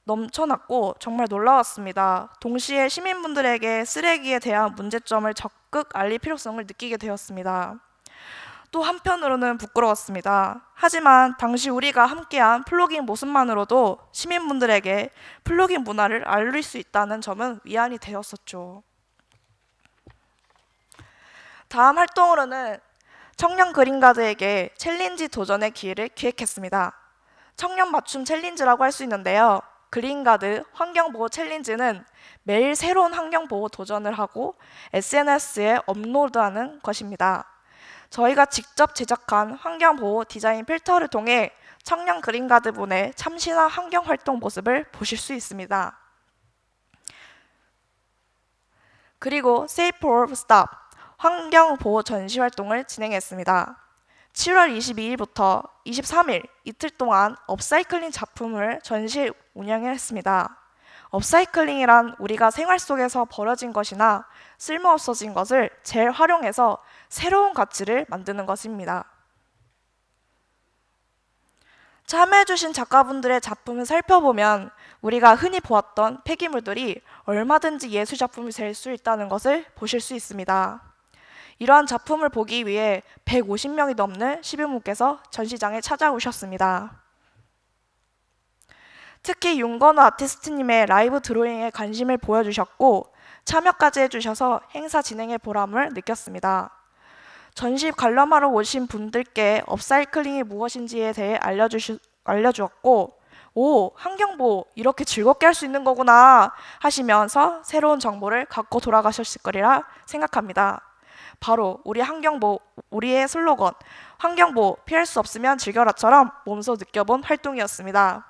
넘쳐났고 정말 놀라웠습니다. 동시에 시민분들에게 쓰레기에 대한 문제점을 적극 알릴 필요성을 느끼게 되었습니다. 또 한편으로는 부끄러웠습니다. 하지만 당시 우리가 함께한 플로깅 모습만으로도 시민분들에게 플로깅 문화를 알릴 수 있다는 점은 위안이 되었었죠. 다음 활동으로는 청년 그린가드에게 챌린지 도전의 기회를 기획했습니다. 청년 맞춤 챌린지라고 할 수 있는데요. 그린가드 환경보호 챌린지는 매일 새로운 환경보호 도전을 하고 SNS에 업로드하는 것입니다. 저희가 직접 제작한 환경보호 디자인 필터를 통해 청년 그린가드 분의 참신한 환경활동 모습을 보실 수 있습니다. 그리고 Safe or Stop 환경보호 전시 활동을 진행했습니다. 7월 22일부터 23일 이틀 동안 업사이클링 작품을 전시 운영했습니다. 업사이클링이란 우리가 생활 속에서 버려진 것이나 쓸모없어진 것을 재활용해서 새로운 가치를 만드는 것입니다. 참여해주신 작가분들의 작품을 살펴보면 우리가 흔히 보았던 폐기물들이 얼마든지 예술작품이 될 수 있다는 것을 보실 수 있습니다. 이러한 작품을 보기 위해 150명이 넘는 시민분께서 전시장에 찾아오셨습니다. 특히 윤건우 아티스트님의 라이브 드로잉에 관심을 보여주셨고 참여까지 해주셔서 행사 진행의 보람을 느꼈습니다. 전시 관람하러 오신 분들께 업사이클링이 무엇인지에 대해 알려주었고 오, 환경보호 이렇게 즐겁게 할 수 있는 거구나 하시면서 새로운 정보를 갖고 돌아가셨을 거리라 생각합니다. 바로 우리의 슬로건 환경보호 피할 수 없으면 즐겨라처럼 몸소 느껴본 활동이었습니다.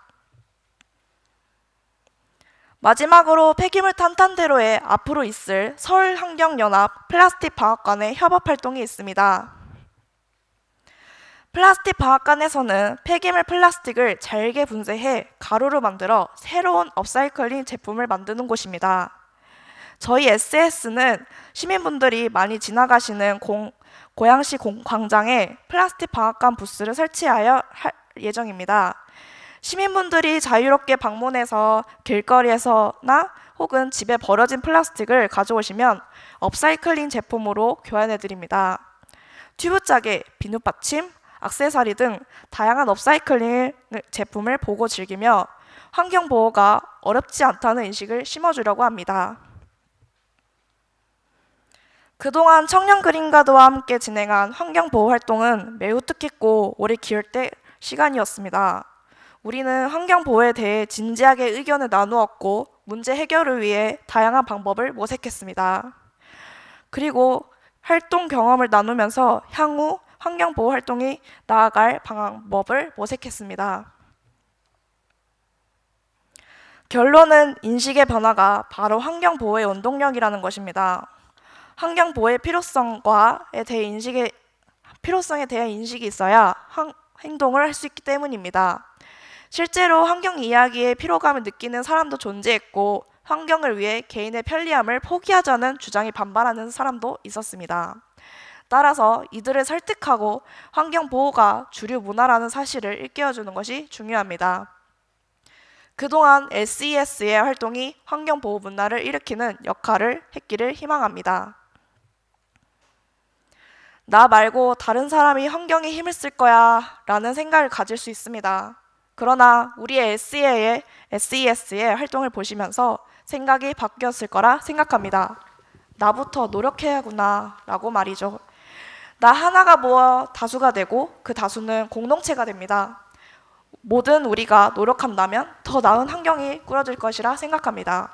마지막으로 폐기물 탄탄대로에 앞으로 있을 서울환경연합 플라스틱 방앗간의 협업 활동이 있습니다. 플라스틱 방앗간에서는 폐기물 플라스틱을 잘게 분쇄해 가루로 만들어 새로운 업사이클링 제품을 만드는 곳입니다. 저희 SS는 시민분들이 많이 지나가시는 고양시 광장에 플라스틱 방앗간 부스를 설치하여 할 예정입니다. 시민분들이 자유롭게 방문해서 길거리에서나 혹은 집에 버려진 플라스틱을 가져오시면 업사이클링 제품으로 교환해드립니다. 튜브짜개, 비누받침, 액세서리 등 다양한 업사이클링 제품을 보고 즐기며 환경보호가 어렵지 않다는 인식을 심어주려고 합니다. 그동안 청년 그린가드와 함께 진행한 환경보호 활동은 매우 뜻깊고 오래 기울 때 시간이었습니다. 우리는 환경 보호에 대해 진지하게 의견을 나누었고 문제 해결을 위해 다양한 방법을 모색했습니다. 그리고 활동 경험을 나누면서 향후 환경 보호 활동이 나아갈 방법을 모색했습니다. 결론은 인식의 변화가 바로 환경 보호의 원동력이라는 것입니다. 환경 보호의 필요성에 대한 인식이 있어야 행동을 할 수 있기 때문입니다. 실제로 환경 이야기에 피로감을 느끼는 사람도 존재했고 환경을 위해 개인의 편리함을 포기하자는 주장이 반발하는 사람도 있었습니다. 따라서 이들을 설득하고 환경 보호가 주류 문화라는 사실을 일깨워주는 것이 중요합니다. 그동안 SES의 활동이 환경 보호 문화를 일으키는 역할을 했기를 희망합니다. 나 말고 다른 사람이 환경에 힘을 쓸 거야 라는 생각을 가질 수 있습니다. 그러나 우리의 SES의 활동을 보시면서 생각이 바뀌었을 거라 생각합니다. 나부터 노력해야구나 라고 말이죠. 나 하나가 모여 다수가 되고 그 다수는 공동체가 됩니다. 모든 우리가 노력한다면 더 나은 환경이 꾸려질 것이라 생각합니다.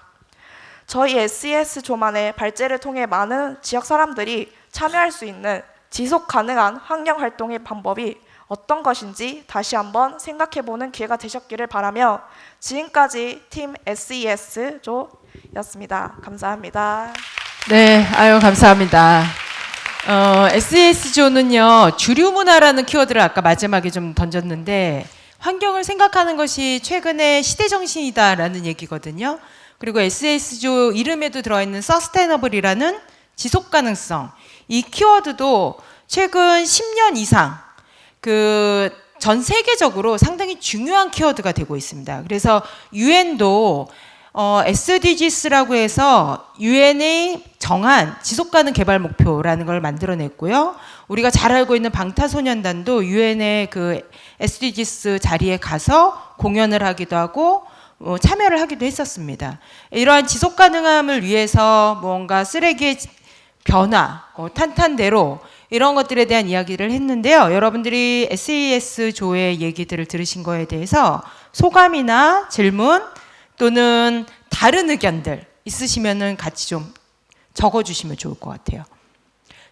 저희 SES조만의 발제를 통해 많은 지역 사람들이 참여할 수 있는 지속 가능한 환경 활동의 방법이 어떤 것인지 다시 한번 생각해보는 기회가 되셨기를 바라며 지금까지 팀 SES조였습니다. 감사합니다. 네, 감사합니다. SES조는요, 주류 문화라는 키워드를 아까 마지막에 좀 던졌는데 환경을 생각하는 것이 최근의 시대 정신이다라는 얘기거든요. 그리고 SES조 이름에도 들어있는 서스테너블이라는 지속 가능성, 이 키워드도 최근 10년 이상 전 세계적으로 상당히 중요한 키워드가 되고 있습니다. 그래서 UN도 SDGs라고 해서 UN이 정한 지속가능 개발 목표라는 걸 만들어냈고요. 우리가 잘 알고 있는 방탄소년단도 UN의 그 SDGs 자리에 가서 공연을 하기도 하고 참여를 하기도 했었습니다. 이러한 지속가능함을 위해서 뭔가 쓰레기의 변화, 탄탄대로 이런 것들에 대한 이야기를 했는데요. 여러분들이 SES조의 얘기들을 들으신 거에 대해서 소감이나 질문 또는 다른 의견들 있으시면은 같이 좀 적어주시면 좋을 것 같아요.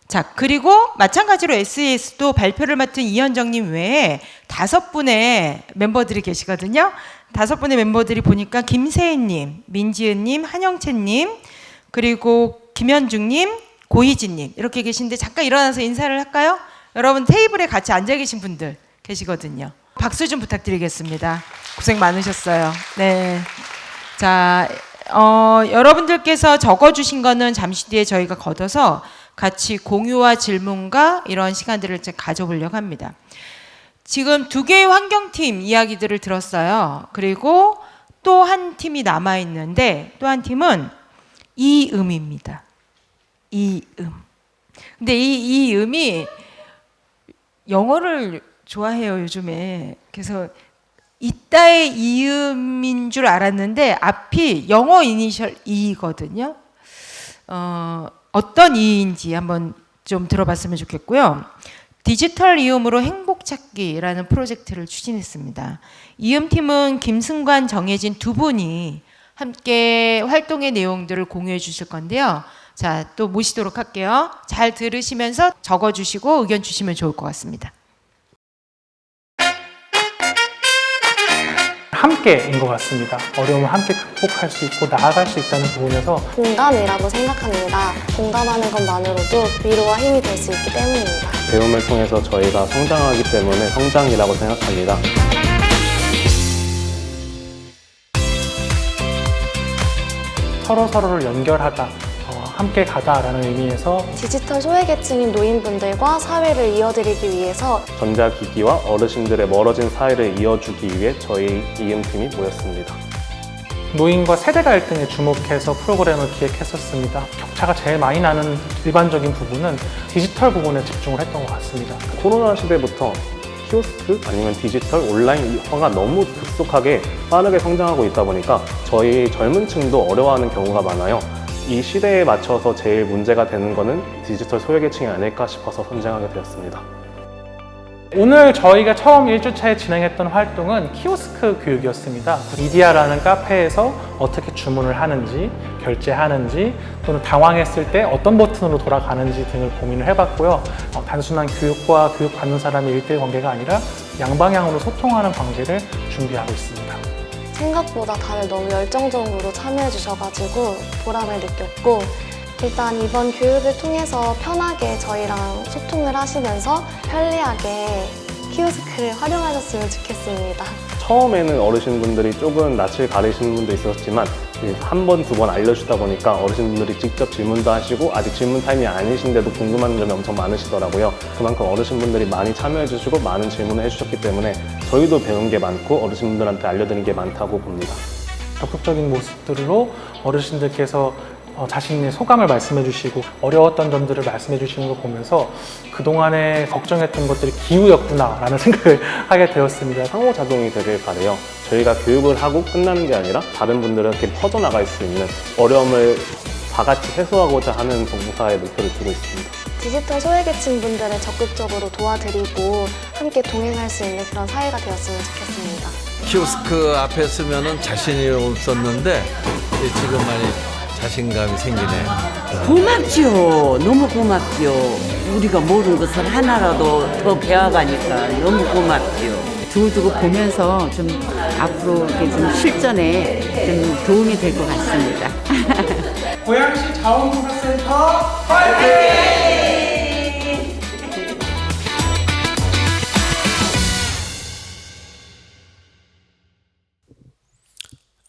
자, 그리고 마찬가지로 SES도 발표를 맡은 이현정님 외에 5분의 멤버들이 계시거든요. 5분의 멤버들이 보니까 김세희님, 민지은님, 한영채님, 그리고 김현중님, 고희진님 이렇게 계신데 잠깐 일어나서 인사를 할까요? 여러분 테이블에 같이 앉아 계신 분들 계시거든요. 박수 좀 부탁드리겠습니다. 고생 많으셨어요. 네. 자, 여러분들께서 적어주신 거는 잠시 뒤에 저희가 걷어서 같이 공유와 질문과 이런 시간들을 가져보려고 합니다. 지금 2개의 환경팀 이야기들을 들었어요. 그리고 또 한 팀이 남아있는데 또 한 팀은 이음입니다. 이음. 근데 이 음이 영어를 좋아해요, 요즘에. 그래서 이따의 이음인 줄 알았는데 앞이 영어 이니셜 E거든요. 어떤 E인지 한번 좀 들어봤으면 좋겠고요. 디지털 이음으로 행복 찾기라는 프로젝트를 추진했습니다. 이음팀은 김승관, 정혜진 2분이 함께 활동의 내용들을 공유해 주실 건데요. 자, 또 모시도록 할게요. 잘 들으시면서 적어주시고 의견 주시면 좋을 것 같습니다. 함께인 것 같습니다. 어려움을 함께 극복할 수 있고 나아갈 수 있다는 부분에서 공감이라고 생각합니다. 공감하는 것만으로도 위로와 힘이 될 수 있기 때문입니다. 배움을 통해서 저희가 성장하기 때문에 성장이라고 생각합니다. 서로를 연결하다, 함께 가다라는 의미에서 디지털 소외계층인 노인분들과 사회를 이어드리기 위해서 전자기기와 어르신들의 멀어진 사이를 이어주기 위해 저희 이음팀이 모였습니다. 노인과 세대 갈등에 주목해서 프로그램을 기획했었습니다. 격차가 제일 많이 나는 일반적인 부분은 디지털 부분에 집중을 했던 것 같습니다. 코로나 시대부터 키오스크 아니면 디지털 온라인화가 너무 급속하게 빠르게 성장하고 있다 보니까 저희 젊은 층도 어려워하는 경우가 많아요. 이 시대에 맞춰서 제일 문제가 되는 거는 디지털 소외계층이 아닐까 싶어서 선정하게 되었습니다. 오늘 저희가 처음 1주차에 진행했던 활동은 키오스크 교육이었습니다. 이디야라는 카페에서 어떻게 주문을 하는지, 결제하는지, 또는 당황했을 때 어떤 버튼으로 돌아가는지 등을 고민을 해봤고요. 단순한 교육과 교육받는 사람의 1대1 관계가 아니라 양방향으로 소통하는 관계를 준비하고 있습니다. 생각보다 다들 너무 열정적으로 참여해 주셔가지고 보람을 느꼈고, 일단 이번 교육을 통해서 편하게 저희랑 소통을 하시면서 편리하게 키오스크를 활용하셨으면 좋겠습니다. 처음에는 어르신분들이 조금 낯을 가리시는 분도 있었지만 한 번, 두 번 알려주다 보니까 어르신분들이 직접 질문도 하시고 아직 질문 타임이 아니신데도 궁금한 점이 엄청 많으시더라고요. 그만큼 어르신분들이 많이 참여해 주시고 많은 질문을 해주셨기 때문에 저희도 배운 게 많고 어르신분들한테 알려드린 게 많다고 봅니다. 적극적인 모습들로 어르신들께서 자신의 소감을 말씀해 주시고 어려웠던 점들을 말씀해 주시는 걸 보면서 그동안에 걱정했던 것들이 기우였구나 라는 생각을 하게 되었습니다. 상호작용이 되길 바라요. 저희가 교육을 하고 끝나는 게 아니라 다른 분들은 이렇게 퍼져나갈 수 있는 어려움을 다 같이 해소하고자 하는 봉사의 목표를 두고 있습니다. 디지털 소외계층 분들을 적극적으로 도와드리고 함께 동행할 수 있는 그런 사회가 되었으면 좋겠습니다. 키오스크 앞에 서면은 자신이 없었는데 지금 많이 자신감이 생기네요. 고맙지요. 너무 고맙지요. 우리가 모르는 것을 하나라도 더 배워가니까 너무 고맙지요. 두고두고 보면서 좀 앞으로 이렇게 좀 실전에 좀 도움이 될 것 같습니다. 고양시 자원봉사센터 파이팅!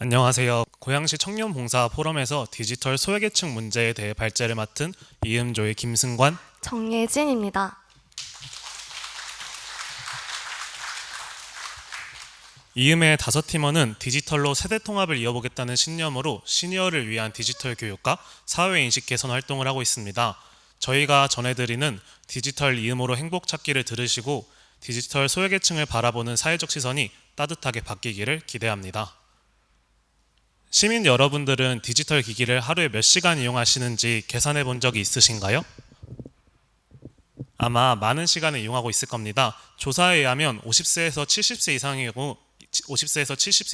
안녕하세요. 고양시 청년봉사 포럼에서 디지털 소외계층 문제에 대해 발제를 맡은 이음조의 김승관, 정예진입니다. 이음의 5팀원은 디지털로 세대통합을 이어보겠다는 신념으로 시니어를 위한 디지털 교육과 사회인식 개선 활동을 하고 있습니다. 저희가 전해드리는 디지털 이음으로 행복 찾기를 들으시고 디지털 소외계층을 바라보는 사회적 시선이 따뜻하게 바뀌기를 기대합니다. 시민 여러분들은 디지털 기기를 하루에 몇 시간 이용하시는지 계산해 본 적이 있으신가요? 아마 많은 시간을 이용하고 있을 겁니다. 조사에 의하면 50세에서 70세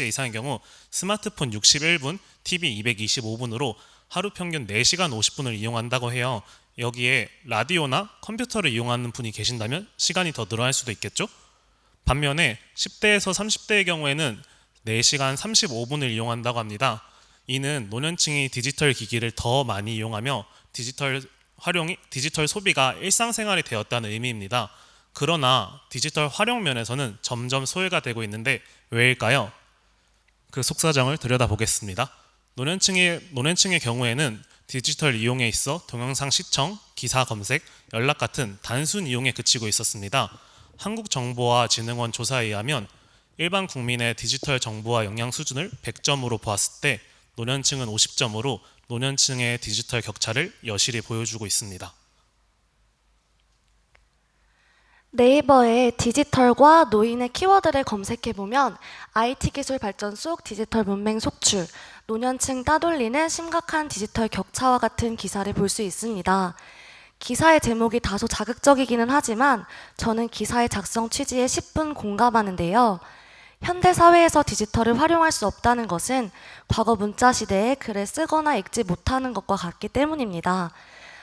이상의 경우 스마트폰 61분, TV 225분으로 하루 평균 4시간 50분을 이용한다고 해요. 여기에 라디오나 컴퓨터를 이용하는 분이 계신다면 시간이 더 늘어날 수도 있겠죠? 반면에 10대에서 30대의 경우에는 4시간 35분을 이용한다고 합니다. 이는 노년층이 디지털 기기를 더 많이 이용하며 디지털 소비가 일상생활이 되었다는 의미입니다. 그러나 디지털 활용 면에서는 점점 소외가 되고 있는데 왜일까요? 그 속사정을 들여다보겠습니다. 노년층의 경우에는 디지털 이용에 있어 동영상 시청, 기사 검색, 연락 같은 단순 이용에 그치고 있었습니다. 한국정보화진흥원 조사에 의하면 일반 국민의 디지털 정보와 역량 수준을 100점으로 보았을 때 노년층은 50점으로 노년층의 디지털 격차를 여실히 보여주고 있습니다. 네이버에 디지털과 노인의 키워드를 검색해보면 IT 기술 발전 속 디지털 문맹 속출, 노년층 따돌리는 심각한 디지털 격차와 같은 기사를 볼 수 있습니다. 기사의 제목이 다소 자극적이기는 하지만 저는 기사의 작성 취지에 10분 공감하는데요. 현대 사회에서 디지털을 활용할 수 없다는 것은 과거 문자 시대에 글을 쓰거나 읽지 못하는 것과 같기 때문입니다.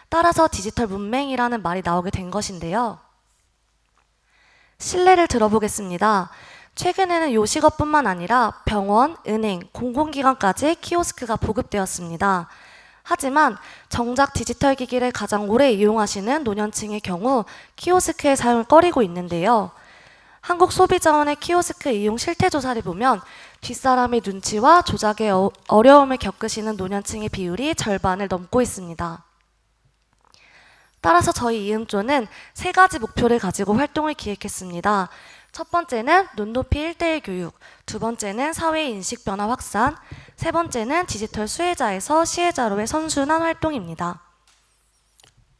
따라서 디지털 문맹이라는 말이 나오게 된 것인데요. 실례를 들어보겠습니다. 최근에는 요식업뿐만 아니라 병원, 은행, 공공기관까지 키오스크가 보급되었습니다. 하지만 정작 디지털 기기를 가장 오래 이용하시는 노년층의 경우 키오스크의 사용을 꺼리고 있는데요. 한국소비자원의 키오스크 이용 실태 조사를 보면 뒷사람의 눈치와 조작에 어려움을 겪으시는 노년층의 비율이 절반을 넘고 있습니다. 따라서 저희 이음조는 3가지 목표를 가지고 활동을 기획했습니다. 첫 번째는 눈높이 1:1 교육, 두 번째는 사회인식 변화 확산, 세 번째는 디지털 수혜자에서 시혜자로의 선순환 활동입니다.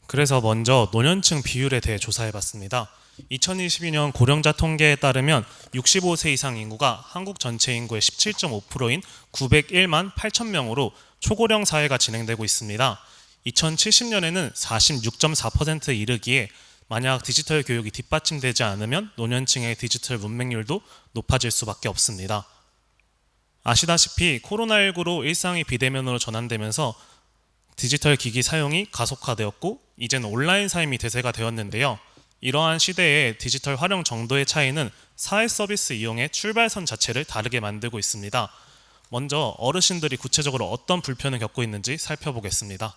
그래서 먼저 노년층 비율에 대해 조사해봤습니다. 2022년 고령자 통계에 따르면 65세 이상 인구가 한국 전체 인구의 17.5%인 901만 8천 명으로 초고령 사회가 진행되고 있습니다. 2070년에는 46.4%에 이르기에 만약 디지털 교육이 뒷받침되지 않으면 노년층의 디지털 문맹률도 높아질 수밖에 없습니다. 아시다시피 코로나19로 일상이 비대면으로 전환되면서 디지털 기기 사용이 가속화되었고 이제는 온라인 삶이 대세가 되었는데요. 이러한 시대의 디지털 활용 정도의 차이는 사회 서비스 이용의 출발선 자체를 다르게 만들고 있습니다. 먼저 어르신들이 구체적으로 어떤 불편을 겪고 있는지 살펴보겠습니다.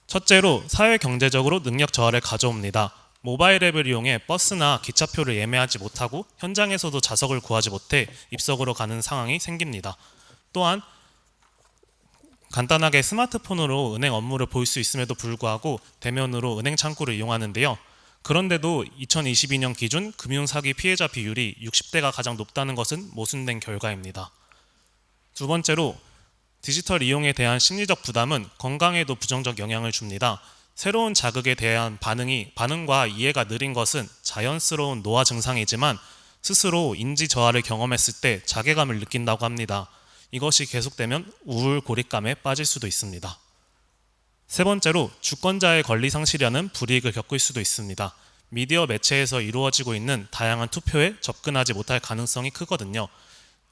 첫째로 사회 경제적으로 능력 저하를 가져옵니다. 모바일 앱을 이용해 버스나 기차표를 예매하지 못하고 현장에서도 좌석을 구하지 못해 입석으로 가는 상황이 생깁니다. 또한 간단하게 스마트폰으로 은행 업무를 볼 수 있음에도 불구하고 대면으로 은행 창구를 이용하는데요. 그런데도 2022년 기준 금융사기 피해자 비율이 60대가 가장 높다는 것은 모순된 결과입니다. 두 번째로 디지털 이용에 대한 심리적 부담은 건강에도 부정적 영향을 줍니다. 새로운 자극에 대한 반응과 이해가 느린 것은 자연스러운 노화 증상이지만 스스로 인지 저하를 경험했을 때 자괴감을 느낀다고 합니다. 이것이 계속되면 우울, 고립감에 빠질 수도 있습니다. 세 번째로 주권자의 권리 상실이라는 불이익을 겪을 수도 있습니다. 미디어 매체에서 이루어지고 있는 다양한 투표에 접근하지 못할 가능성이 크거든요.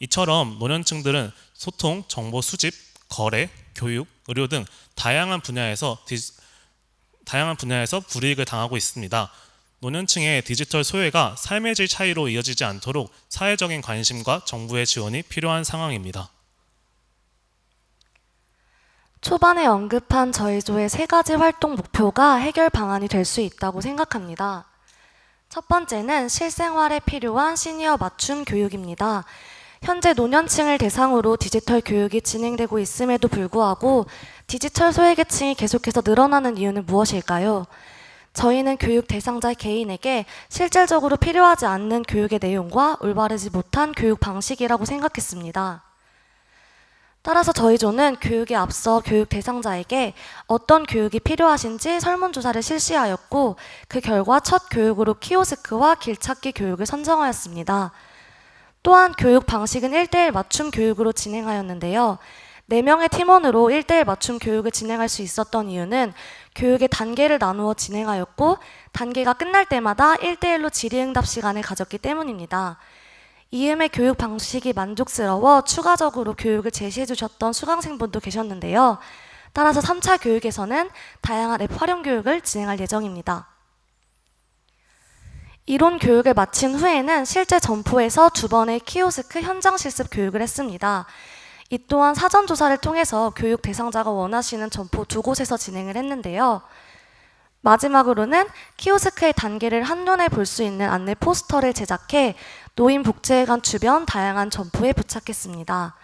이처럼 노년층들은 소통, 정보 수집, 거래, 교육, 의료 등 다양한 분야에서 불이익을 당하고 있습니다. 노년층의 디지털 소외가 삶의 질 차이로 이어지지 않도록 사회적인 관심과 정부의 지원이 필요한 상황입니다. 초반에 언급한 저희 조의 3가지 활동 목표가 해결 방안이 될 수 있다고 생각합니다. 첫 번째는 실생활에 필요한 시니어 맞춤 교육입니다. 현재 노년층을 대상으로 디지털 교육이 진행되고 있음에도 불구하고 디지털 소외계층이 계속해서 늘어나는 이유는 무엇일까요? 저희는 교육 대상자 개인에게 실질적으로 필요하지 않는 교육의 내용과 올바르지 못한 교육 방식이라고 생각했습니다. 따라서 저희 조는 교육에 앞서 교육 대상자에게 어떤 교육이 필요하신지 설문조사를 실시하였고 그 결과 첫 교육으로 키오스크와 길찾기 교육을 선정하였습니다. 또한 교육 방식은 1:1 맞춤 교육으로 진행하였는데요. 4명의 팀원으로 1:1 맞춤 교육을 진행할 수 있었던 이유는 교육의 단계를 나누어 진행하였고 단계가 끝날 때마다 1:1로 질의응답 시간을 가졌기 때문입니다. 이음의 교육 방식이 만족스러워 추가적으로 교육을 제시해 주셨던 수강생분도 계셨는데요. 따라서 3차 교육에서는 다양한 앱 활용 교육을 진행할 예정입니다. 이론 교육을 마친 후에는 실제 점포에서 2번의 키오스크 현장 실습 교육을 했습니다. 이 또한 사전 조사를 통해서 교육 대상자가 원하시는 점포 2곳에서 진행을 했는데요. 마지막으로는 키오스크의 단계를 한눈에 볼 수 있는 안내 포스터를 제작해 노인복지회관 주변 다양한 점포에 부착했습니다.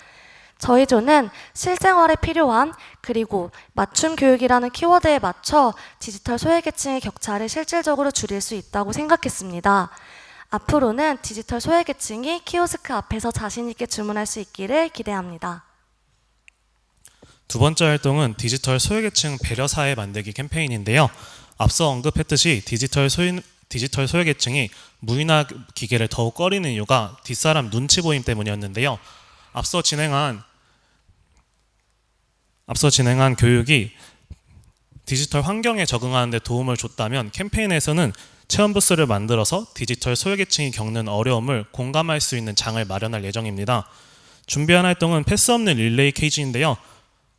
저희 조는 실생활에 필요한 그리고 맞춤 교육이라는 키워드에 맞춰 디지털 소외계층의 격차를 실질적으로 줄일 수 있다고 생각했습니다. 앞으로는 디지털 소외계층이 키오스크 앞에서 자신 있게 주문할 수 있기를 기대합니다. 두 번째 활동은 디지털 소외계층 배려사회 만들기 캠페인인데요. 앞서 언급했듯이 디지털 소외계층이 무인화 기계를 더욱 꺼리는 이유가 뒷사람 눈치 보임 때문이었는데요. 앞서 진행한 교육이 디지털 환경에 적응하는 데 도움을 줬다면 캠페인에서는 체험 부스를 만들어서 디지털 소외계층이 겪는 어려움을 공감할 수 있는 장을 마련할 예정입니다. 준비한 활동은 패스 없는 릴레이 퀴즈인데요.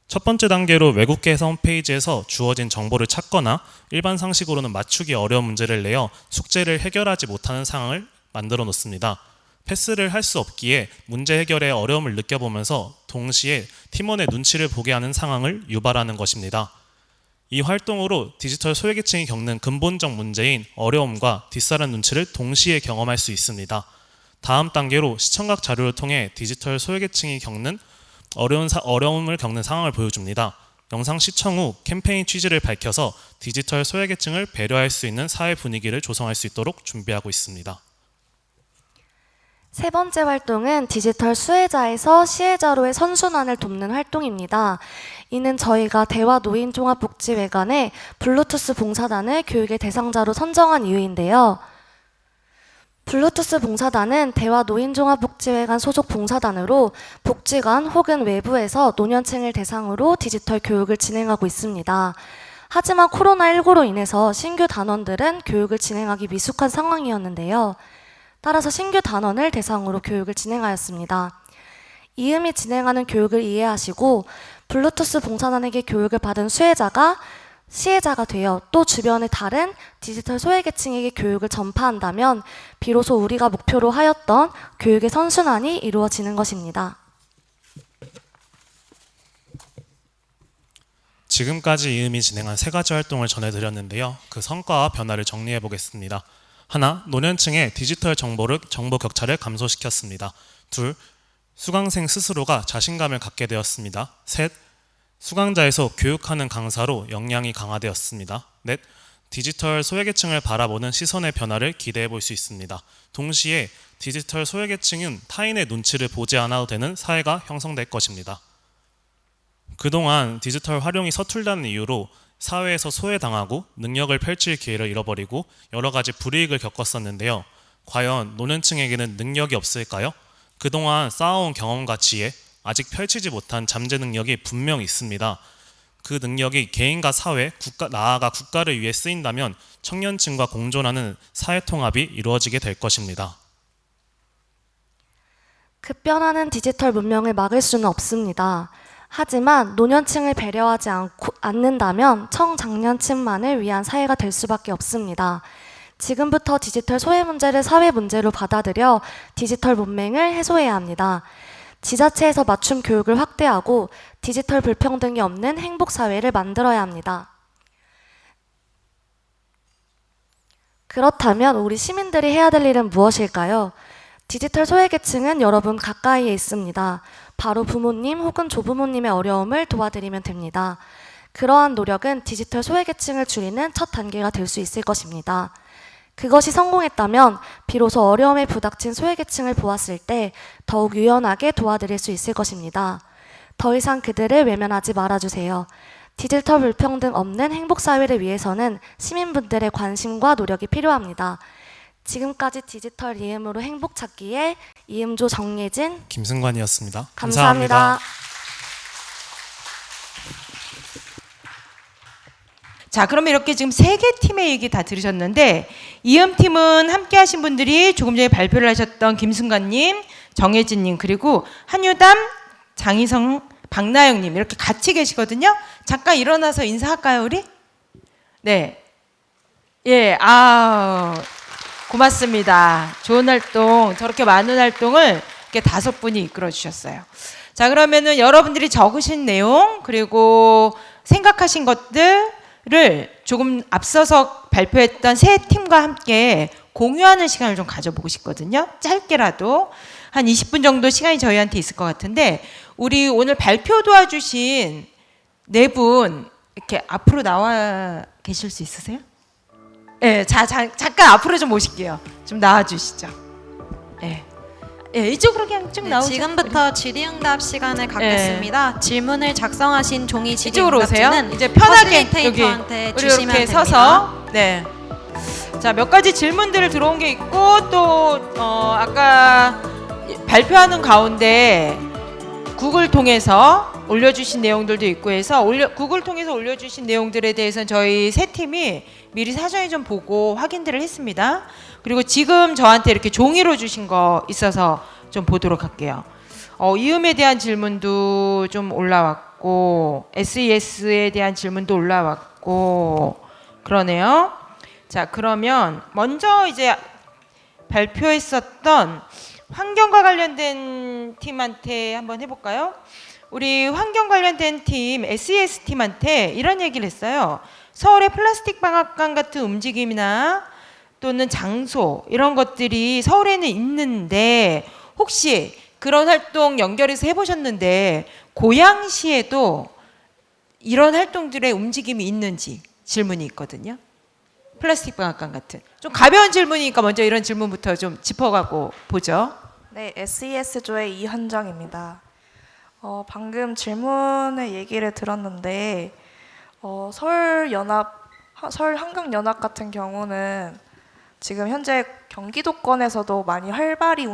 첫 번째 단계로 외국계에서 홈페이지에서 주어진 정보를 찾거나 일반 상식으로는 맞추기 어려운 문제를 내어 숙제를 해결하지 못하는 상황을 만들어 놓습니다. 패스를 할 수 없기에 문제 해결에 어려움을 느껴보면서 동시에 팀원의 눈치를 보게 하는 상황을 유발하는 것입니다. 이 활동으로 디지털 소외계층이 겪는 근본적 문제인 어려움과 뒷사람 눈치를 동시에 경험할 수 있습니다. 다음 단계로 시청각 자료를 통해 디지털 소외계층이 겪는 어려움을 겪는 상황을 보여줍니다. 영상 시청 후 캠페인 취지를 밝혀서 디지털 소외계층을 배려할 수 있는 사회 분위기를 조성할 수 있도록 준비하고 있습니다. 세 번째 활동은 디지털 수혜자에서 시혜자로의 선순환을 돕는 활동입니다. 이는 저희가 대화노인종합복지회관에 블루투스 봉사단을 교육의 대상자로 선정한 이유인데요. 블루투스 봉사단은 대화노인종합복지회관 소속 봉사단으로 복지관 혹은 외부에서 노년층을 대상으로 디지털 교육을 진행하고 있습니다. 하지만 코로나19로 인해서 신규 단원들은 교육을 진행하기 미숙한 상황이었는데요. 따라서 신규 단원을 대상으로 교육을 진행하였습니다. 이음이 진행하는 교육을 이해하시고 블루투스 봉사단에게 교육을 받은 수혜자가 시혜자가 되어 또 주변의 다른 디지털 소외계층에게 교육을 전파한다면 비로소 우리가 목표로 하였던 교육의 선순환이 이루어지는 것입니다. 지금까지 이음이 진행한 3가지 활동을 전해드렸는데요. 그 성과와 변화를 정리해 보겠습니다. 하나, 노년층의 디지털 정보 격차를 감소시켰습니다. 둘, 수강생 스스로가 자신감을 갖게 되었습니다. 셋, 수강자에서 교육하는 강사로 역량이 강화되었습니다. 넷, 디지털 소외계층을 바라보는 시선의 변화를 기대해 볼 수 있습니다. 동시에 디지털 소외계층은 타인의 눈치를 보지 않아도 되는 사회가 형성될 것입니다. 그동안 디지털 활용이 서툴다는 이유로 사회에서 소외당하고 능력을 펼칠 기회를 잃어버리고 여러 가지 불이익을 겪었었는데요. 과연 노년층에게는 능력이 없을까요? 그동안 쌓아온 경험과 지혜, 아직 펼치지 못한 잠재 능력이 분명 있습니다. 그 능력이 개인과 사회, 나아가 국가를 위해 쓰인다면 청년층과 공존하는 사회통합이 이루어지게 될 것입니다. 급변하는 디지털 문명을 막을 수는 없습니다. 하지만 노년층을 배려하지 않는다면 청장년층만을 위한 사회가 될 수밖에 없습니다. 지금부터 디지털 소외 문제를 사회 문제로 받아들여 디지털 문맹을 해소해야 합니다. 지자체에서 맞춤 교육을 확대하고 디지털 불평등이 없는 행복 사회를 만들어야 합니다. 그렇다면 우리 시민들이 해야 될 일은 무엇일까요? 디지털 소외계층은 여러분 가까이에 있습니다. 바로 부모님 혹은 조부모님의 어려움을 도와드리면 됩니다. 그러한 노력은 디지털 소외계층을 줄이는 첫 단계가 될 수 있을 것입니다. 그것이 성공했다면 비로소 어려움에 부닥친 소외계층을 보았을 때 더욱 유연하게 도와드릴 수 있을 것입니다. 더 이상 그들을 외면하지 말아주세요. 디지털 불평등 없는 행복사회를 위해서는 시민분들의 관심과 노력이 필요합니다. 지금까지 디지털 이음으로 행복 찾기의 이음조 정예진, 김승관이었습니다. 감사합니다. 자, 그러면 이렇게 지금 3개 팀의 얘기 다 들으셨는데 이음팀은 함께 하신 분들이 조금 전에 발표를 하셨던 김승관님, 정혜진님, 그리고 한유담, 장희성, 박나영님 이렇게 같이 계시거든요. 잠깐 일어나서 인사할까요, 우리? 네. 예, 고맙습니다. 좋은 활동, 저렇게 많은 활동을 이렇게 5분이 이끌어 주셨어요. 자, 그러면은 여러분들이 적으신 내용 그리고 생각하신 것들을 조금 앞서서 발표했던 3팀과 함께 공유하는 시간을 좀 가져보고 싶거든요. 짧게라도 한 20분 정도 시간이 저희한테 있을 것 같은데 우리 오늘 발표 도와주신 4분 이렇게 앞으로 나와 계실 수 있으세요? 네, 잠깐 앞으로 좀 모실게요. 좀 나와주시죠. 네. 네, 이쪽으로 그냥 쭉 나오세요. 지금부터 질의응답 시간을 갖겠습니다. 질문을 작성하신 종이 이쪽으로 오세요. 질의응답지는 이제 편하게 여기 주시면 이렇게 됩니다. 서서 네. 자, 몇 가지 질문들을 들어온 게 있고 또 아까 발표하는 가운데 구글 통해서 올려주신 내용들도 있고 해서 구글 통해서 올려주신 내용들에 대해서는 저희 3팀이 미리 사전에 좀 보고 확인들을 했습니다. 그리고 지금 저한테 이렇게 종이로 주신 거 있어서 좀 보도록 할게요. 이음에 대한 질문도 좀 올라왔고 SES에 대한 질문도 올라왔고 그러네요. 자, 그러면 먼저 이제 발표했었던 환경과 관련된 팀한테 한번 해볼까요? 우리 환경 관련된 팀 SES 팀한테 이런 얘기를 했어요. 서울의 플라스틱 방앗간 같은 움직임이나 또는 장소 이런 것들이 서울에는 있는데 혹시 그런 활동 연결해서 해보셨는데 고양시에도 이런 활동들의 움직임이 있는지 질문이 있거든요. 플라스틱 방앗간 같은 좀 가벼운 질문이니까 먼저 이런 질문부터 좀 짚어가고 보죠. 네, SES조의 이현정입니다. 방금 질문의 얘기를 들었는데 서울 환경연합 같은 경우는 지금 현재 경기도권에서도 많이 활발히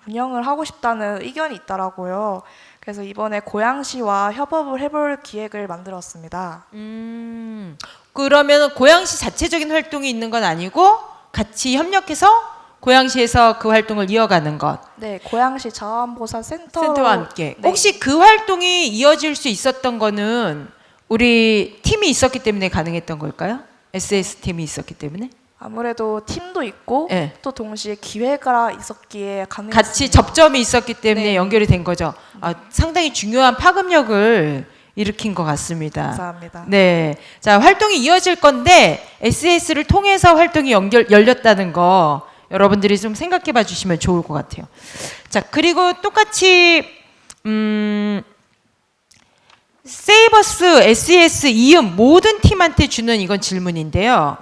운영을 하고 싶다는 의견이 있더라고요. 그래서 이번에 고양시와 협업을 해볼 기획을 만들었습니다. 그러면 고양시 자체적인 활동이 있는 건 아니고 같이 협력해서 고양시에서 그 활동을 이어가는 것. 네, 고양시 자원봉사 센터와 함께. 네. 혹시 그 활동이 이어질 수 있었던 거는 우리 팀이 있었기 때문에 가능했던 걸까요? SS 팀이 있었기 때문에? 아무래도 팀도 있고 네. 또 동시에 기회가 있었기에 가능했습니다. 같이 접점이 있었기 때문에 네. 연결이 된 거죠. 상당히 중요한 파급력을 일으킨 것 같습니다. 감사합니다. 네, 자 활동이 이어질 건데 SS를 통해서 활동이 열렸다는 거 여러분들이 좀 생각해봐 주시면 좋을 것 같아요. 자 그리고 똑같이 세이버스, SES, 이음 모든 팀한테 주는 이건 질문인데요.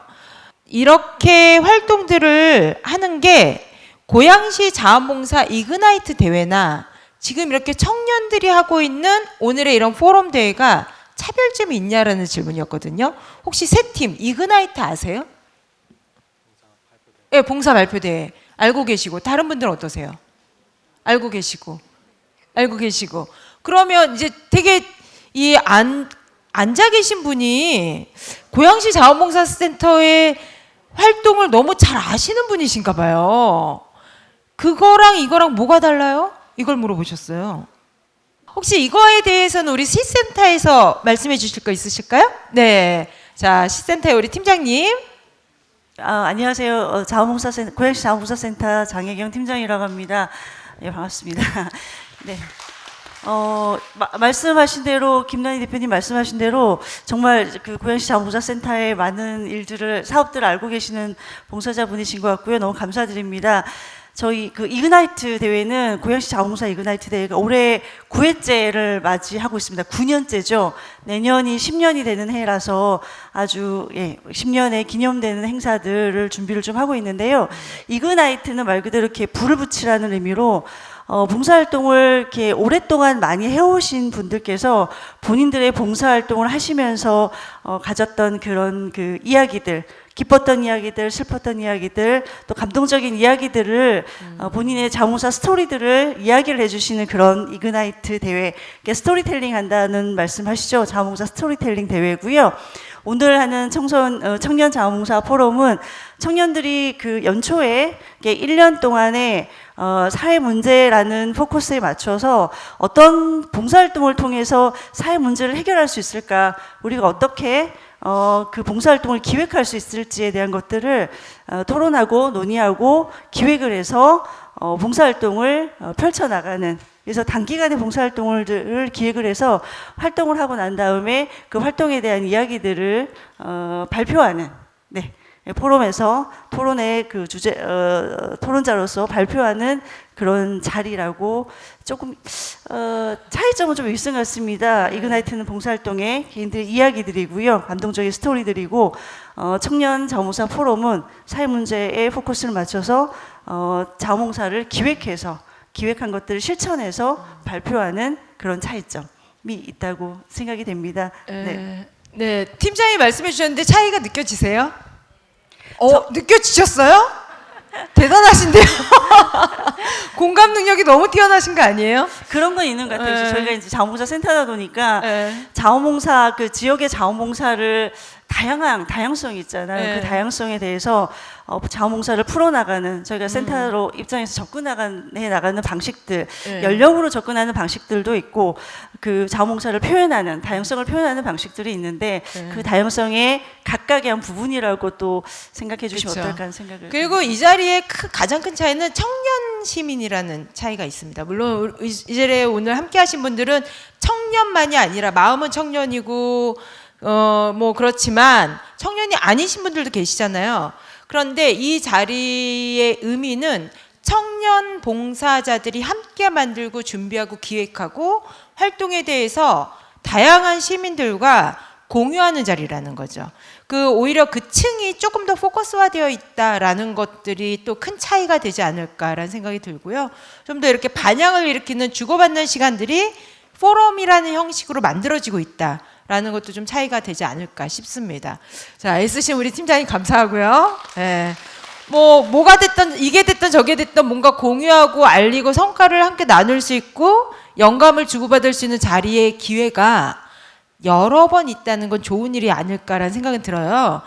이렇게 활동들을 하는 게 고양시 자원봉사 이그나이트 대회나 지금 이렇게 청년들이 하고 있는 오늘의 이런 포럼 대회가 차별점이 있냐라는 질문이었거든요. 혹시 세 팀 이그나이트 아세요? 네, 봉사 발표 대회 알고 계시고 다른 분들은 어떠세요? 알고 계시고 그러면 이제 되게 이 앉아 계신 분이 고양시 자원봉사센터의 활동을 너무 잘 아시는 분이신가 봐요. 그거랑 이거랑 뭐가 달라요? 이걸 물어보셨어요. 혹시 이거에 대해서는 우리 시센터에서 말씀해 주실 거 있으실까요? 네. 자, 시센터의 우리 팀장님. 안녕하세요. 고양시 자원봉사센터 장혜경 팀장이라고 합니다. 네, 반갑습니다. 네. 말씀하신 대로 김란희 대표님 말씀하신 대로 정말 그 고양시 자원봉사센터의 많은 일들을 사업들을 알고 계시는 봉사자분이신 것 같고요. 너무 감사드립니다. 저희 그 이그나이트 대회는 고양시 자원봉사 이그나이트 대회가 올해 9회째를 맞이하고 있습니다. 9년째죠. 내년이 10년이 되는 해라서 아주 10년에 기념되는 행사들을 준비를 좀 하고 있는데요. 이그나이트는 말 그대로 이렇게 불을 붙이라는 의미로 봉사활동을 이렇게 오랫동안 많이 해오신 분들께서 본인들의 봉사활동을 하시면서 가졌던 그런 그 이야기들, 기뻤던 이야기들, 슬펐던 이야기들, 또 감동적인 이야기들을 본인의 자원봉사 스토리들을 이야기를 해주시는 그런 이그나이트 대회, 스토리텔링 한다는 말씀하시죠. 자원봉사 스토리텔링 대회고요. 오늘 하는 청년 자원봉사 포럼은 청년들이 그 연초에 1년 동안에 사회 문제라는 포커스에 맞춰서 어떤 봉사활동을 통해서 사회 문제를 해결할 수 있을까, 우리가 어떻게 그 봉사활동을 기획할 수 있을지에 대한 것들을 토론하고 논의하고 기획을 해서 봉사활동을 펼쳐나가는, 그래서 단기간에 봉사활동을 기획을 해서 활동을 하고 난 다음에 그 활동에 대한 이야기들을 발표하는, 네, 포럼에서 토론의 그 토론자로서 발표하는 그런 자리라고, 조금 차이점은 좀 있는 것 같습니다. 이그나이트는 봉사활동의 개인들의 이야기들이고요, 감동적인 스토리들이고, 청년 자원봉사 포럼은 사회문제에 포커스를 맞춰서 자원봉사를 기획한 것들을 실천해서 발표하는 그런 차이점이 있다고 생각이 됩니다. 네, 팀장이 말씀해 주셨는데 차이가 느껴지세요? 느껴지셨어요? 대단하신데요. 공감 능력이 너무 뛰어나신 거 아니에요? 그런 건 있는 것 같아요. 저희가 이제 자원봉사 센터다 보니까 자원봉사, 그 지역의 자원봉사를 다양성이 있잖아요. 그 다양성에 대해서 자원봉사를 풀어나가는, 저희가 센터로 입장에서 접근해 나가는 방식들, 연령으로 접근하는 방식들도 있고, 그 자원봉사를 표현하는, 다양성을 표현하는 방식들이 있는데, 그 다양성의 각각의 한 부분이라고 또 생각해 주시면 그쵸. 어떨까 하는 생각을. 그리고 이 자리에 가장 큰 차이는 청년 시민이라는 차이가 있습니다. 물론 이 자리에 오늘 함께 하신 분들은 청년만이 아니라 마음은 청년이고 뭐 그렇지만 청년이 아니신 분들도 계시잖아요. 그런데 이 자리의 의미는 청년 봉사자들이 함께 만들고 준비하고 기획하고 활동에 대해서 다양한 시민들과 공유하는 자리라는 거죠. 오히려 그 층이 조금 더 포커스화되어 있다라는 것들이 또 큰 차이가 되지 않을까라는 생각이 들고요. 좀 더 이렇게 반향을 일으키는 주고받는 시간들이 포럼이라는 형식으로 만들어지고 있다라는 것도 좀 차이가 되지 않을까 싶습니다. 자, 애쓰신 우리 팀장님 감사하고요. 네. 뭐가 됐든 이게 됐든 저게 됐든 뭔가 공유하고 알리고 성과를 함께 나눌 수 있고 영감을 주고받을 수 있는 자리의 기회가 여러 번 있다는 건 좋은 일이 아닐까라는 생각은 들어요.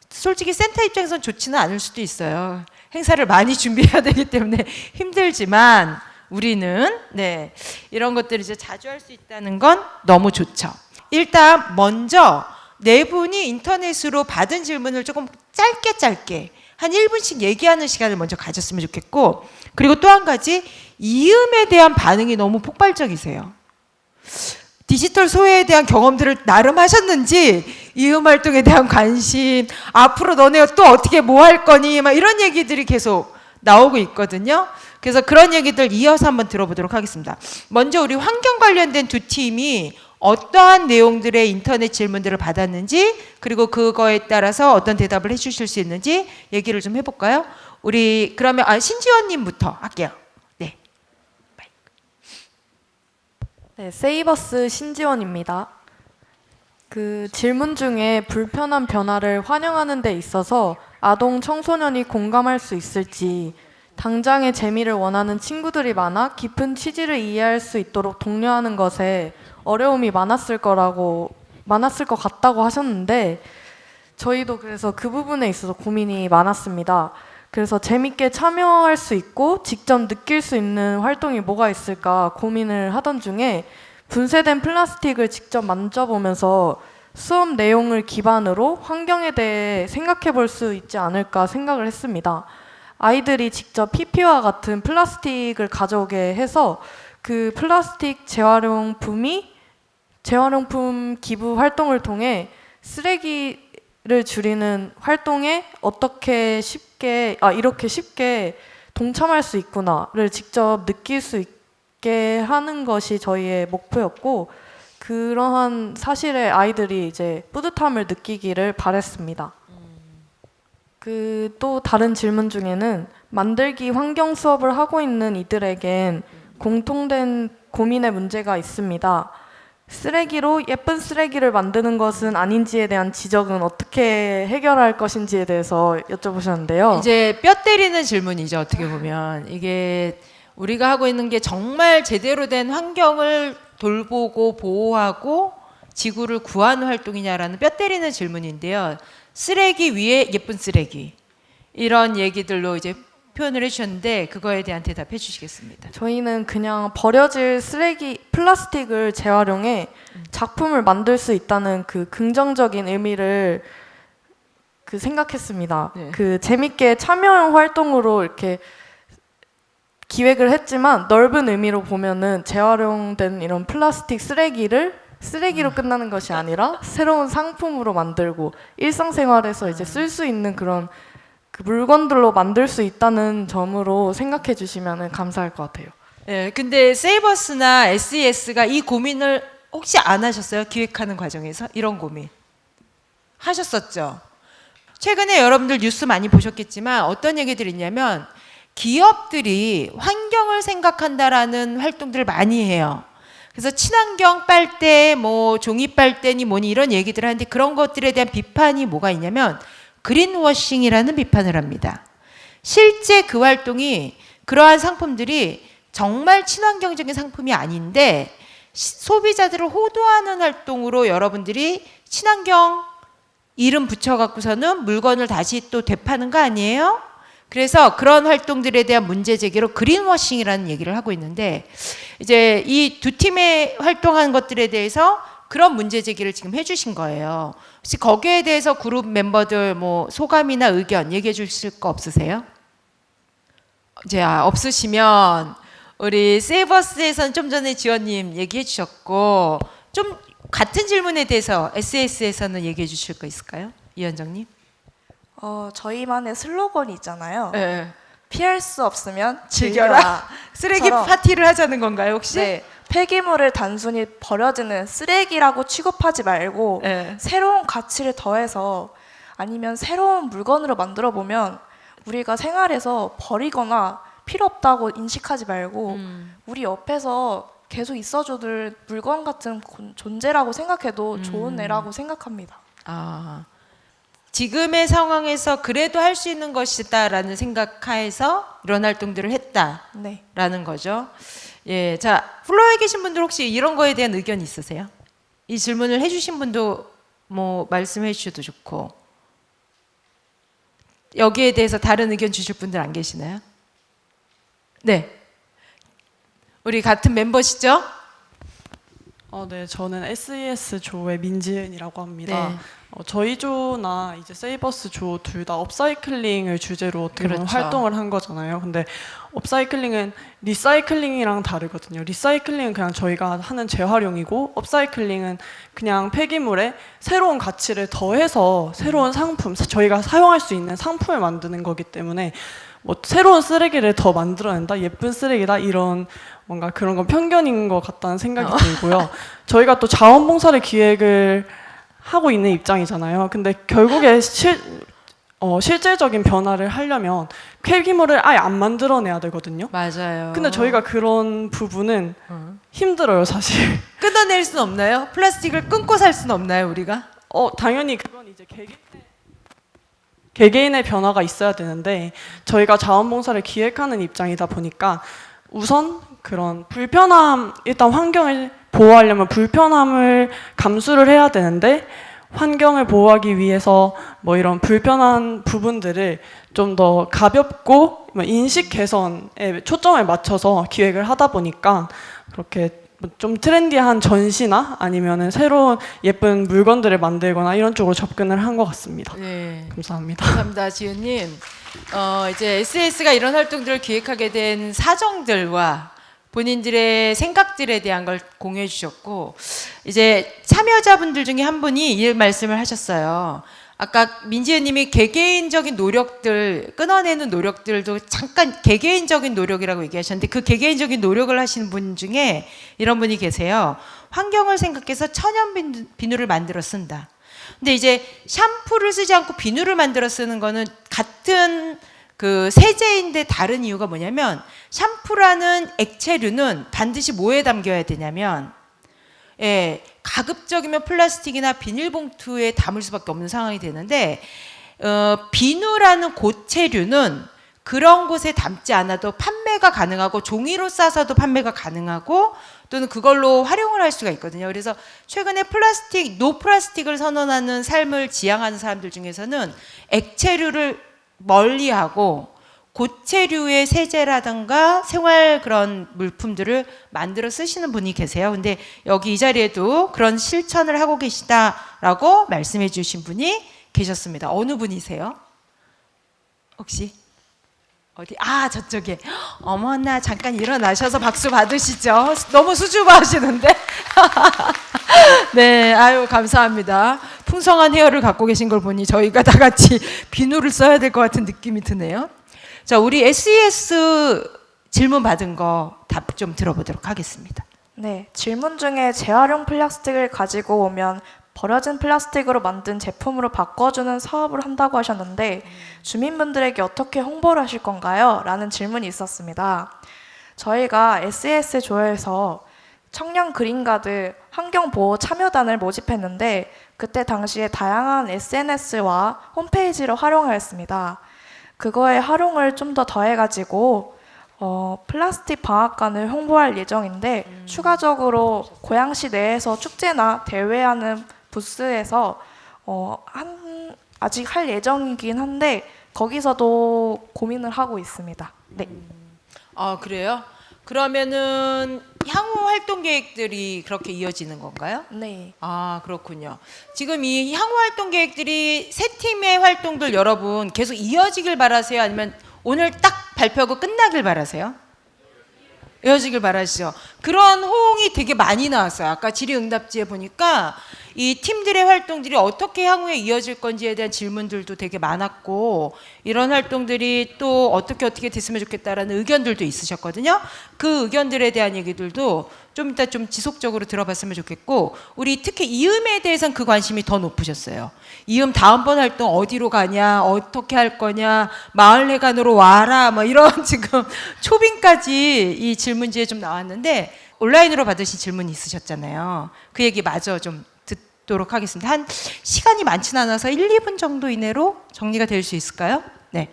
솔직히 센터 입장에선 좋지는 않을 수도 있어요. 행사를 많이 준비해야 되기 때문에 힘들지만 우리는 네, 이런 것들을 이제 자주 할 수 있다는 건 너무 좋죠. 일단 먼저 네 분이 인터넷으로 받은 질문을 조금 짧게 한 1분씩 얘기하는 시간을 먼저 가졌으면 좋겠고, 그리고 또 한 가지, 이음에 대한 반응이 너무 폭발적이세요. 디지털 소외에 대한 경험들을 나름 하셨는지 이음 활동에 대한 관심, 앞으로 너네 또 어떻게 뭐 할 거니 막 이런 얘기들이 계속 나오고 있거든요. 그래서 그런 얘기들 이어서 한번 들어보도록 하겠습니다. 먼저 우리 환경 관련된 두 팀이 어떠한 내용들의 인터넷 질문들을 받았는지, 그리고 그거에 따라서 어떤 대답을 해주실 수 있는지 얘기를 좀 해볼까요? 우리 그러면 신지원님부터 할게요. 네. 네, 세이버스 신지원입니다. 그 질문 중에 불편한 변화를 환영하는 데 있어서 아동 청소년이 공감할 수 있을지, 당장의 재미를 원하는 친구들이 많아 깊은 취지를 이해할 수 있도록 독려하는 것에 어려움이 많았을 것 같다고 하셨는데, 저희도 그래서 그 부분에 있어서 고민이 많았습니다. 그래서 재밌게 참여할 수 있고 직접 느낄 수 있는 활동이 뭐가 있을까 고민을 하던 중에 분쇄된 플라스틱을 직접 만져보면서 수업 내용을 기반으로 환경에 대해 생각해 볼 수 있지 않을까 생각을 했습니다. 아이들이 직접 PP와 같은 플라스틱을 가져오게 해서 그 플라스틱 재활용품 기부 활동을 통해 쓰레기를 줄이는 활동에 어떻게 이렇게 쉽게 동참할 수 있구나를 직접 느낄 수 있게 하는 것이 저희의 목표였고, 그러한 사실에 아이들이 이제 뿌듯함을 느끼기를 바랬습니다. 그 또 다른 질문 중에는 만들기 환경 수업을 하고 있는 이들에겐 공통된 고민의 문제가 있습니다. 쓰레기로 예쁜 쓰레기를 만드는 것은 아닌지에 대한 지적은 어떻게 해결할 것인지에 대해서 여쭤보셨는데요. 이제 뼈 때리는 질문이죠. 어떻게 보면 이게 우리가 하고 있는 게 정말 제대로 된 환경을 돌보고 보호하고 지구를 구하는 활동이냐라는 뼈 때리는 질문인데요. 쓰레기 위에 예쁜 쓰레기, 이런 얘기들로 이제 표현을 해주셨는데 그거에 대한 대답해 주시겠습니다. 저희는 그냥 버려질 플라스틱을 재활용해 작품을 만들 수 있다는 그 긍정적인 의미를 생각했습니다. 네. 그 재밌게 참여형 활동으로 이렇게 기획을 했지만 넓은 의미로 보면은 재활용된 이런 플라스틱 쓰레기로 끝나는 것이 아니라 새로운 상품으로 만들고 일상생활에서 이제 쓸 수 있는 그런 그 물건들로 만들 수 있다는 점으로 생각해 주시면 감사할 것 같아요. 네, 근데 세이버스나 SES가 이 고민을 혹시 안 하셨어요? 기획하는 과정에서 이런 고민 하셨었죠? 최근에 여러분들 뉴스 많이 보셨겠지만 어떤 얘기들이 있냐면 기업들이 환경을 생각한다라는 활동들을 많이 해요. 그래서 친환경 빨대, 뭐 종이 빨대니 뭐니 이런 얘기들을 하는데 그런 것들에 대한 비판이 뭐가 있냐면 그린워싱이라는 비판을 합니다. 실제 그 활동이 그러한 상품들이 정말 친환경적인 상품이 아닌데 소비자들을 호도하는 활동으로 여러분들이 친환경 이름 붙여갖고서는 물건을 다시 또 되파는 거 아니에요? 그래서 그런 활동들에 대한 문제 제기로 그린워싱이라는 얘기를 하고 있는데 이제 이 두 팀의 활동한 것들에 대해서 그런 문제 제기를 지금 해주신 거예요. 혹시 거기에 대해서 그룹 멤버들 뭐 소감이나 의견 얘기해 주실 거 없으세요? 이제 없으시면 우리 세이버스에서는 좀 전에 지원님 얘기해 주셨고 좀 같은 질문에 대해서 SES에서는 얘기해 주실 거 있을까요? 이현정님? 저희만의 슬로건이 있잖아요. 네. 피할 수 없으면 즐겨라. 즐겨라. 쓰레기 파티를 하자는 건가요, 혹시? 네. 폐기물을 단순히 버려지는 쓰레기라고 취급하지 말고 새로운 가치를 더해서 아니면 새로운 물건으로 만들어 보면 우리가 생활에서 버리거나 필요 없다고 인식하지 말고 우리 옆에서 계속 있어줄 물건 같은 존재라고 생각해도 좋은 애라고 생각합니다. 지금의 상황에서 그래도 할 수 있는 것이다라는 생각하에서 이런 활동들을 했다라는 거죠. 예, 자, 플로어에 계신 분들 혹시 이런 거에 대한 의견 있으세요? 이 질문을 해주신 분도 뭐 말씀해 주셔도 좋고, 여기에 대해서 다른 의견 주실 분들 안 계시나요? 네, 우리 같은 멤버시죠? 네, 저는 SES 조의 민지은이라고 합니다. 네. 저희 조나 이제 세이버스 조 둘 다 업사이클링을 주제로 어떻게 보면 그렇죠. 활동을 한 거잖아요. 근데 업사이클링은 리사이클링이랑 다르거든요. 리사이클링은 그냥 저희가 하는 재활용이고, 업사이클링은 그냥 폐기물에 새로운 가치를 더해서 새로운 상품, 저희가 사용할 수 있는 상품을 만드는 거기 때문에 뭐 새로운 쓰레기를 더 만들어낸다, 예쁜 쓰레기다, 이런 뭔가 그런 건 편견인 것 같다는 생각이 들고요. 저희가 또 자원봉사를 기획을 하고 있는 입장이잖아요. 근데 결국에 실질적인 변화를 하려면 폐기물을 아예 안 만들어내야 되거든요. 맞아요. 근데 저희가 그런 부분은 힘들어요, 사실. 끊어낼 수는 없나요? 플라스틱을 끊고 살 수는 없나요, 우리가? 당연히 그건 이제 개개인의 변화가 있어야 되는데, 저희가 자원봉사를 기획하는 입장이다 보니까 우선 그런 불편함, 일단 환경을 보호하려면 불편함을 감수를 해야 되는데, 환경을 보호하기 위해서 뭐 이런 불편한 부분들을 좀 더 가볍고 인식 개선에 초점을 맞춰서 기획을 하다 보니까 그렇게 좀 트렌디한 전시나 아니면은 새로운 예쁜 물건들을 만들거나 이런 쪽으로 접근을 한 것 같습니다. 네. 감사합니다. 감사합니다, 지은님. 이제 SES가 이런 활동들을 기획하게 된 사정들과 본인들의 생각들에 대한 걸 공유해 주셨고, 이제 참여자분들 중에 한 분이 이 말씀을 하셨어요. 아까 민지은님이 개개인적인 노력들, 끊어내는 노력들도 잠깐 개개인적인 노력이라고 얘기하셨는데, 그 개개인적인 노력을 하시는 분 중에 이런 분이 계세요. 환경을 생각해서 천연 비누를 만들어 쓴다. 근데 이제 샴푸를 쓰지 않고 비누를 만들어 쓰는 거는 같은 그 세제인데 다른 이유가 뭐냐면, 샴푸라는 액체류는 반드시 뭐에 담겨야 되냐면, 가급적이면 플라스틱이나 비닐봉투에 담을 수밖에 없는 상황이 되는데, 비누라는 고체류는 그런 곳에 담지 않아도 판매가 가능하고, 종이로 싸서도 판매가 가능하고, 또는 그걸로 활용을 할 수가 있거든요. 그래서 최근에 노플라스틱을 선언하는 삶을 지향하는 사람들 중에서는 액체류를 멀리하고 고체류의 세제라든가 생활 그런 물품들을 만들어 쓰시는 분이 계세요. 근데 여기 이 자리에도 그런 실천을 하고 계시다라고 말씀해 주신 분이 계셨습니다. 어느 분이세요? 혹시? 어디? 저쪽에. 어머나, 잠깐 일어나셔서 박수 받으시죠. 너무 수줍어 하시는데. 네, 아유, 감사합니다. 풍성한 헤어를 갖고 계신 걸 보니 저희가 다 같이 비누를 써야 될 것 같은 느낌이 드네요. 자, 우리 SES 질문 받은 거 답 좀 들어보도록 하겠습니다. 네, 질문 중에 재활용 플라스틱을 가지고 오면 버려진 플라스틱으로 만든 제품으로 바꿔주는 사업을 한다고 하셨는데, 주민분들에게 어떻게 홍보를 하실 건가요? 라는 질문이 있었습니다. 저희가 SES 조에서 청년 그린가드 환경보호 참여단을 모집했는데, 그때 당시에 다양한 SNS와 홈페이지를 활용하였습니다. 그거에 활용을 좀 더 더해가지고 플라스틱 방앗간을 홍보할 예정인데, 추가적으로 고양시 내에서 축제나 대회하는 부스에서 아직 할 예정이긴 한데, 거기서도 고민을 하고 있습니다. 네. 그래요? 그러면은 향후 활동 계획들이 그렇게 이어지는 건가요? 네. 그렇군요. 지금 이 향후 활동 계획들이 세 팀의 활동들 여러분 계속 이어지길 바라세요? 아니면 오늘 딱 발표하고 끝나길 바라세요? 이어지길 바라시죠. 그런 호응이 되게 많이 나왔어요. 아까 질의응답지에 보니까 이 팀들의 활동들이 어떻게 향후에 이어질 건지에 대한 질문들도 되게 많았고, 이런 활동들이 또 어떻게 됐으면 좋겠다라는 의견들도 있으셨거든요. 그 의견들에 대한 얘기들도 좀 이따 좀 지속적으로 들어봤으면 좋겠고, 우리 특히 이음에 대해서는 그 관심이 더 높으셨어요. 이음 다음번 활동 어디로 가냐, 어떻게 할 거냐, 마을회관으로 와라, 뭐 이런 지금 초빙까지 이 질문지에 좀 나왔는데, 온라인으로 받으신 질문이 있으셨잖아요. 그 얘기 마저 좀 듣도록 하겠습니다. 한 시간이 많지는 않아서 1, 2분 정도 이내로 정리가 될 수 있을까요? 네.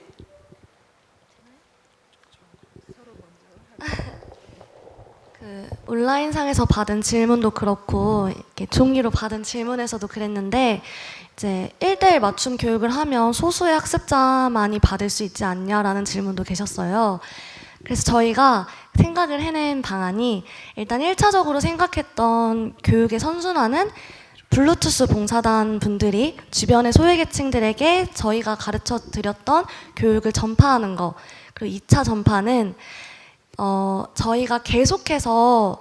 온라인상에서 받은 질문도 그렇고 이렇게 종이로 받은 질문에서도 그랬는데 이제 1대1 맞춤 교육을 하면 소수의 학습자만이 받을 수 있지 않냐라는 질문도 계셨어요. 그래서 저희가 생각을 해낸 방안이 일단 1차적으로 생각했던 교육의 선순환은 블루투스 봉사단 분들이 주변의 소외계층들에게 저희가 가르쳐 드렸던 교육을 전파하는 거. 그리고 2차 전파는 저희가 계속해서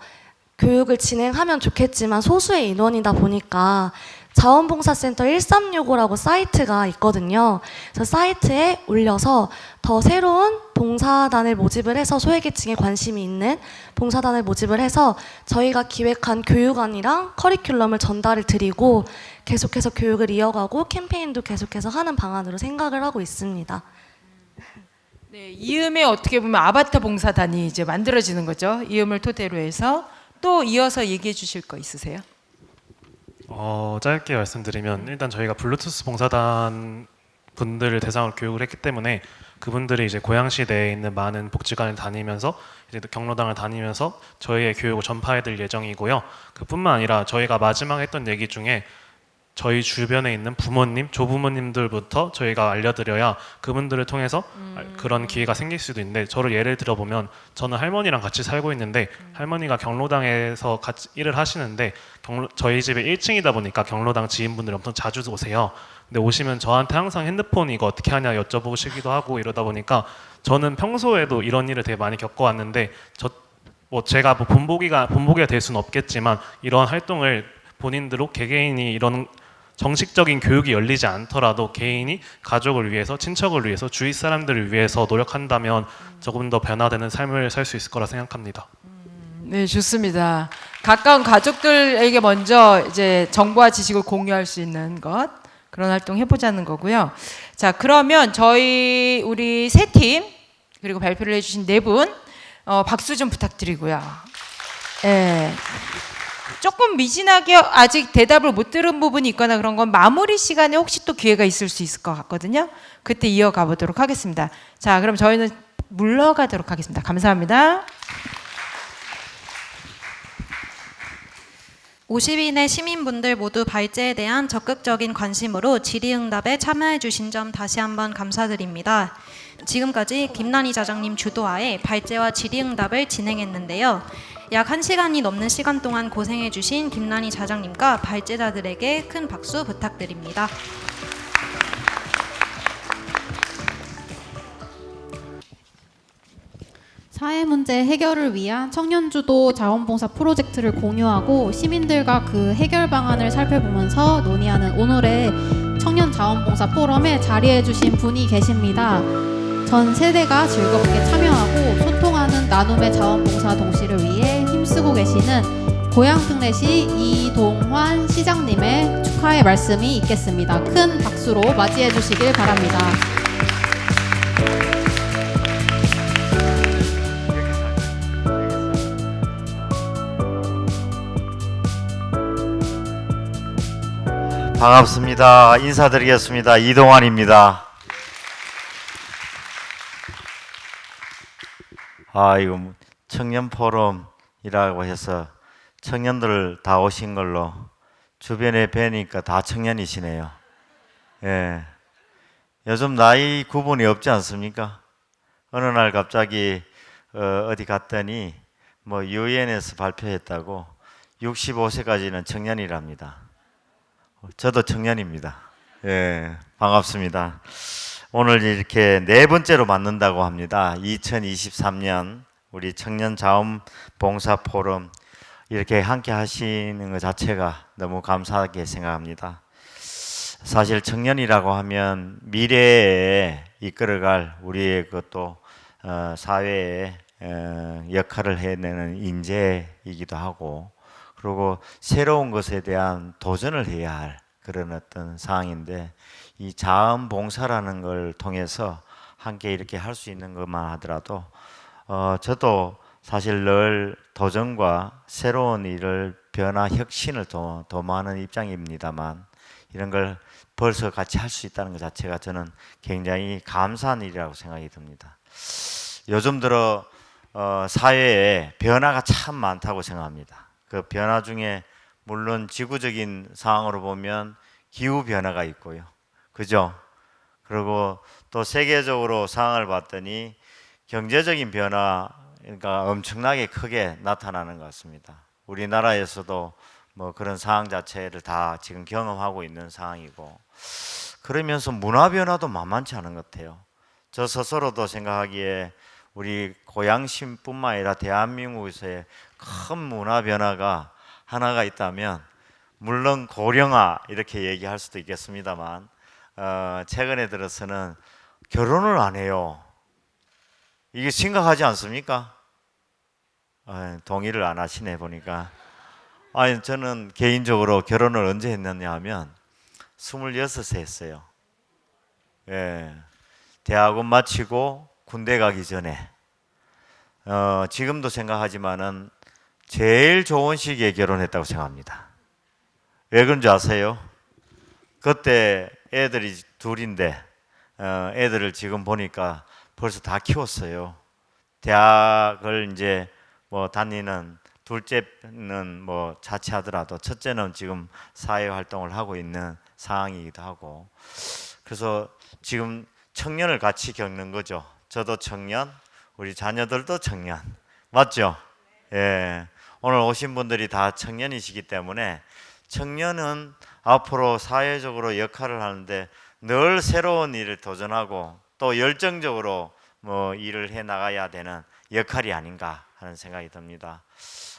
교육을 진행하면 좋겠지만 소수의 인원이다 보니까 자원봉사센터 1365라고 사이트가 있거든요. 그래서 사이트에 올려서 더 새로운 봉사단을 모집을 해서 소외계층에 관심이 있는 봉사단을 모집을 해서 저희가 기획한 교육안이랑 커리큘럼을 전달을 드리고 계속해서 교육을 이어가고 캠페인도 계속해서 하는 방안으로 생각을 하고 있습니다. 네, 이음에 어떻게 보면 아바타 봉사단이 이제 만들어지는 거죠. 이음을 토대로 해서 또 이어서 얘기해 주실 거 있으세요? 짧게 말씀드리면 일단 저희가 블루투스 봉사단 분들을 대상으로 교육을 했기 때문에 그분들이 이제 고양시 내에 있는 많은 복지관을 다니면서 이제 경로당을 다니면서 저희의 교육을 전파해드릴 예정이고요. 그뿐만 아니라 저희가 마지막에 했던 얘기 중에 저희 주변에 있는 부모님, 조부모님들부터 저희가 알려드려야 그분들을 통해서 그런 기회가 생길 수도 있는데 저를 예를 들어보면 저는 할머니랑 같이 살고 있는데 할머니가 경로당에서 같이 일을 하시는데 저희 집에 1층이다 보니까 경로당 지인분들이 엄청 자주 오세요. 근데 오시면 저한테 항상 핸드폰 이거 어떻게 하냐 여쭤보시기도 하고 이러다 보니까 저는 평소에도 이런 일을 되게 많이 겪어왔는데 제가 뭐 본보기가 될 수는 없겠지만 이런 활동을 본인들로 개개인이 이런 정식적인 교육이 열리지 않더라도 개인이 가족을 위해서, 친척을 위해서, 주위 사람들을 위해서 노력한다면 조금 더 변화되는 삶을 살 수 있을 거라 생각합니다. 네, 좋습니다. 가까운 가족들에게 먼저 이제 정보와 지식을 공유할 수 있는 것, 그런 활동 해보자는 거고요. 자, 그러면 우리 세 팀 그리고 발표를 해주신 네 분 박수 좀 부탁드리고요. 네. 조금 미진하게 아직 대답을 못 들은 부분이 있거나 그런 건 마무리 시간에 혹시 또 기회가 있을 수 있을 것 같거든요. 그때 이어가 보도록 하겠습니다. 자, 그럼 저희는 물러가도록 하겠습니다. 감사합니다. 50인의 시민분들 모두 발제에 대한 적극적인 관심으로 질의응답에 참여해 주신 점 다시 한번 감사드립니다. 지금까지 김난희 자장님 주도하에 발제와 질의응답을 진행했는데요. 약 1시간이 넘는 시간 동안 고생해 주신 김난희 자장님과 발제자들에게 큰 박수 부탁드립니다. 사회 문제 해결을 위한 청년주도 자원봉사 프로젝트를 공유하고 시민들과 그 해결 방안을 살펴보면서 논의하는 오늘의 청년 자원봉사 포럼에 자리해 주신 분이 계십니다. 전 세대가 즐겁게 참여하고 소통하는 나눔의 자원봉사 동시를 위해 힘쓰고 계시는 고양특례시 이동환 시장님의 축하의 말씀이 있겠습니다. 큰 박수로 맞이해 주시길 바랍니다. 반갑습니다. 인사드리겠습니다. 이동환입니다. 이거 청년 포럼이라고 해서 청년들 다 오신 걸로 주변에 뵈니까 다 청년이시네요. 예. 요즘 나이 구분이 없지 않습니까? 어느 날 갑자기 어디 갔더니 뭐 유엔에서 발표했다고 65세까지는 청년이랍니다. 저도 청년입니다. 예, 반갑습니다. 오늘 이렇게 네 번째로 만난다고 합니다. 2023년 우리 청년 자원봉사 포럼 이렇게 함께 하시는 것 자체가 너무 감사하게 생각합니다. 사실 청년이라고 하면 미래에 이끌어갈 우리의 그것도 사회에 역할을 해내는 인재이기도 하고 그리고 새로운 것에 대한 도전을 해야 할 그런 어떤 상황인데 이 자원봉사라는 걸 통해서 함께 이렇게 할 수 있는 것만 하더라도 저도 사실 늘 도전과 새로운 일을 변화, 혁신을 도모하는 입장입니다만 이런 걸 벌써 같이 할 수 있다는 것 자체가 저는 굉장히 감사한 일이라고 생각이 듭니다. 요즘 들어 사회에 변화가 참 많다고 생각합니다. 그 변화 중에 물론 지구적인 상황으로 보면 기후 변화가 있고요. 그죠? 그리고 또 세계적으로 상황을 봤더니 경제적인 변화가 엄청나게 크게 나타나는 것 같습니다. 우리나라에서도 뭐 그런 상황 자체를 다 지금 경험하고 있는 상황이고, 그러면서 문화 변화도 만만치 않은 것 같아요. 저 스스로도 생각하기에 우리 고양시뿐만 아니라 대한민국에서의 큰 문화 변화가 하나가 있다면, 물론 고령화 이렇게 얘기할 수도 있겠습니다만, 최근에 들어서는 결혼을 안 해요. 이게 심각하지 않습니까? 동의를 안 하시네 보니까. 아니, 저는 개인적으로 결혼을 언제 했느냐 하면 26세 했어요. 예, 대학원 마치고 군대 가기 전에. 지금도 생각하지만은 제일 좋은 시기에 결혼했다고 생각합니다. 왜 그런지 아세요? 그때 애들이 둘인데 애들을 지금 보니까 벌써 다 키웠어요. 대학을 이제 뭐 다니는, 둘째는 뭐 자취하더라도 첫째는 지금 사회 활동을 하고 있는 상황이기도 하고, 그래서 지금 청년을 같이 겪는 거죠. 저도 청년, 우리 자녀들도 청년, 맞죠? 예. 오늘 오신 분들이 다 청년이시기 때문에 청년은 앞으로 사회적으로 역할을 하는데 늘 새로운 일을 도전하고 또 열정적으로 뭐 일을 해 나가야 되는 역할이 아닌가 하는 생각이 듭니다.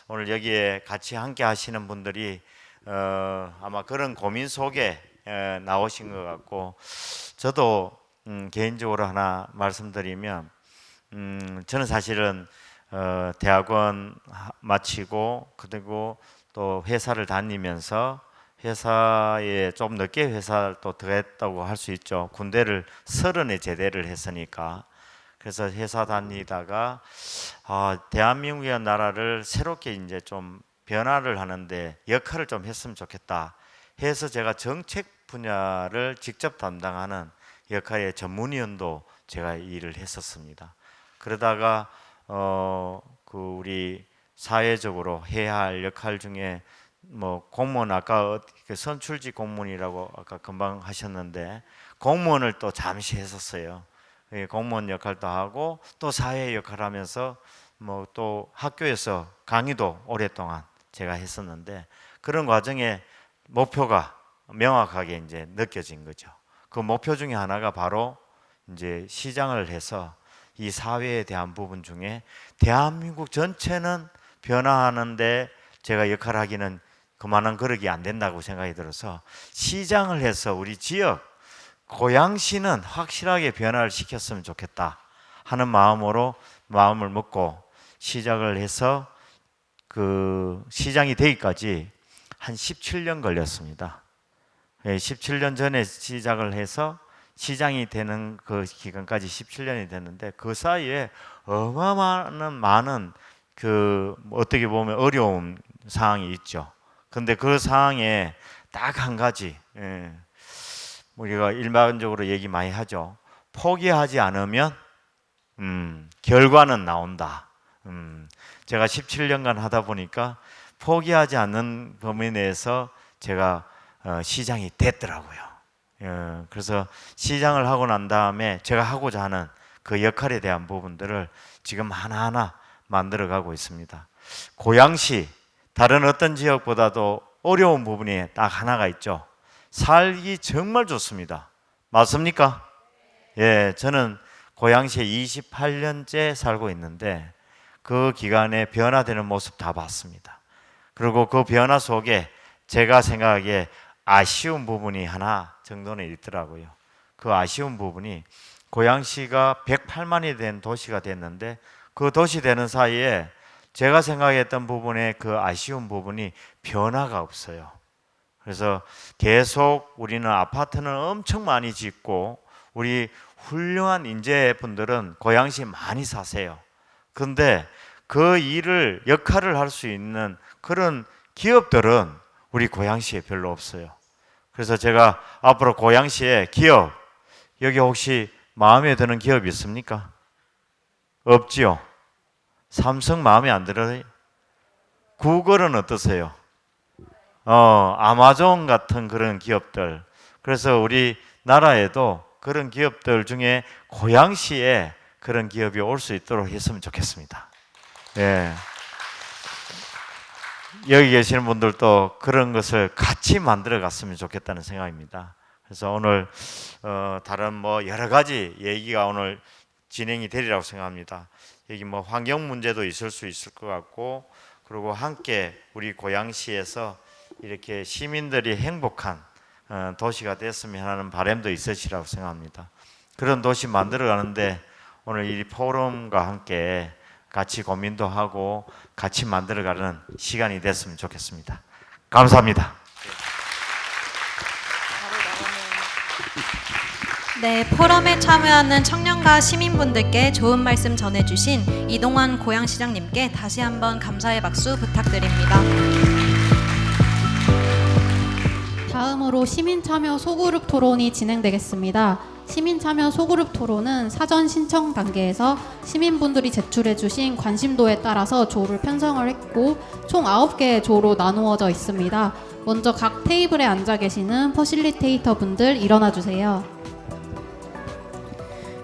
오늘 여기에 같이 함께 하시는 분들이 아마 그런 고민 속에 나오신 것 같고, 저도 개인적으로 하나 말씀드리면, 저는 사실은 대학원 마치고 그리고 또 회사를 다니면서, 회사에 좀 늦게 회사를 또 들어갔다고 할 수 있죠. 군대를 30에 제대를 했으니까. 그래서 회사 다니다가 대한민국이라는 나라를 새롭게 이제 좀 변화를 하는데 역할을 좀 했으면 좋겠다 해서 제가 정책 분야를 직접 담당하는 역할의 전문위원도 제가 일을 했었습니다. 그러다가 그 우리 사회적으로 해야 할 역할 중에 뭐 공무원, 아까 선출직 공무원이라고 아까 금방 하셨는데 공무원을 또 잠시 했었어요. 공무원 역할도 하고 또 사회 역할을 하면서 뭐 또 학교에서 강의도 오랫동안 제가 했었는데, 그런 과정에 목표가 명확하게 이제 느껴진 거죠. 그 목표 중에 하나가 바로 이제 시장을 해서 이 사회에 대한 부분 중에 대한민국 전체는 변화하는데 제가 역할을 하기는 그만한 그릇이 안 된다고 생각이 들어서 시장을 해서 우리 지역 고양시는 확실하게 변화를 시켰으면 좋겠다 하는 마음으로 마음을 먹고 시작을 해서 그 시장이 되기까지 한 17년 걸렸습니다. 17년 전에 시작을 해서 시장이 되는 그 기간까지 17년이 됐는데, 그 사이에 어마어마한 많은 그 어떻게 보면 어려운 상황이 있죠. 근데 그 상황에 딱 한 가지, 우리가 일반적으로 얘기 많이 하죠. 포기하지 않으면 결과는 나온다. 제가 17년간 하다 보니까 포기하지 않는 범위 내에서 제가 시장이 됐더라고요. 그래서 시장을 하고 난 다음에 제가 하고자 하는 그 역할에 대한 부분들을 지금 하나하나 만들어가고 있습니다. 고양시, 다른 어떤 지역보다도 어려운 부분이 딱 하나가 있죠. 살기 정말 좋습니다. 맞습니까? 예, 저는 고양시에 28년째 살고 있는데 그 기간에 변화되는 모습 다 봤습니다. 그리고 그 변화 속에 제가 생각하기에 아쉬운 부분이 하나 정도는 있더라고요. 그 아쉬운 부분이 고양시가 108만이 된 도시가 됐는데 그 도시 되는 사이에 제가 생각했던 부분에 그 아쉬운 부분이 변화가 없어요. 그래서 계속 우리는 아파트는 엄청 많이 짓고 우리 훌륭한 인재분들은 고양시 많이 사세요. 그런데 그 일을 역할을 할 수 있는 그런 기업들은 우리 고양시에 별로 없어요. 그래서 제가 앞으로 고양시에 기업, 여기 혹시 마음에 드는 기업 있습니까? 없지요. 삼성 마음에 안 들어요? 구글은 어떠세요? 아마존 같은 그런 기업들. 그래서 우리 나라에도 그런 기업들 중에 고양시에 그런 기업이 올 수 있도록 했으면 좋겠습니다. 예. 여기 계시는 분들도 그런 것을 같이 만들어 갔으면 좋겠다는 생각입니다. 그래서 오늘 다른 뭐 여러 가지 얘기가 오늘 진행이 되리라고 생각합니다. 여기 뭐 환경 문제도 있을 수 있을 것 같고, 그리고 함께 우리 고양시에서 이렇게 시민들이 행복한 도시가 됐으면 하는 바람도 있으시라고 생각합니다. 그런 도시 만들어 가는데 오늘 이 포럼과 함께 같이 고민도 하고 같이 만들어가는 시간이 됐으면 좋겠습니다. 감사합니다. 네, 포럼에 참여하는 청년과 시민분들께 좋은 말씀 전해주신 이동환 고양시장님께 다시 한번 감사의 박수 부탁드립니다. 다음으로 시민참여 소그룹 토론이 진행되겠습니다. 시민참여 소그룹 토론은 사전 신청 단계에서 시민분들이 제출해주신 관심도에 따라서 조를 편성을 했고 총 9개의 조로 나누어져 있습니다. 먼저 각 테이블에 앉아 계시는 퍼실리테이터 분들 일어나 주세요.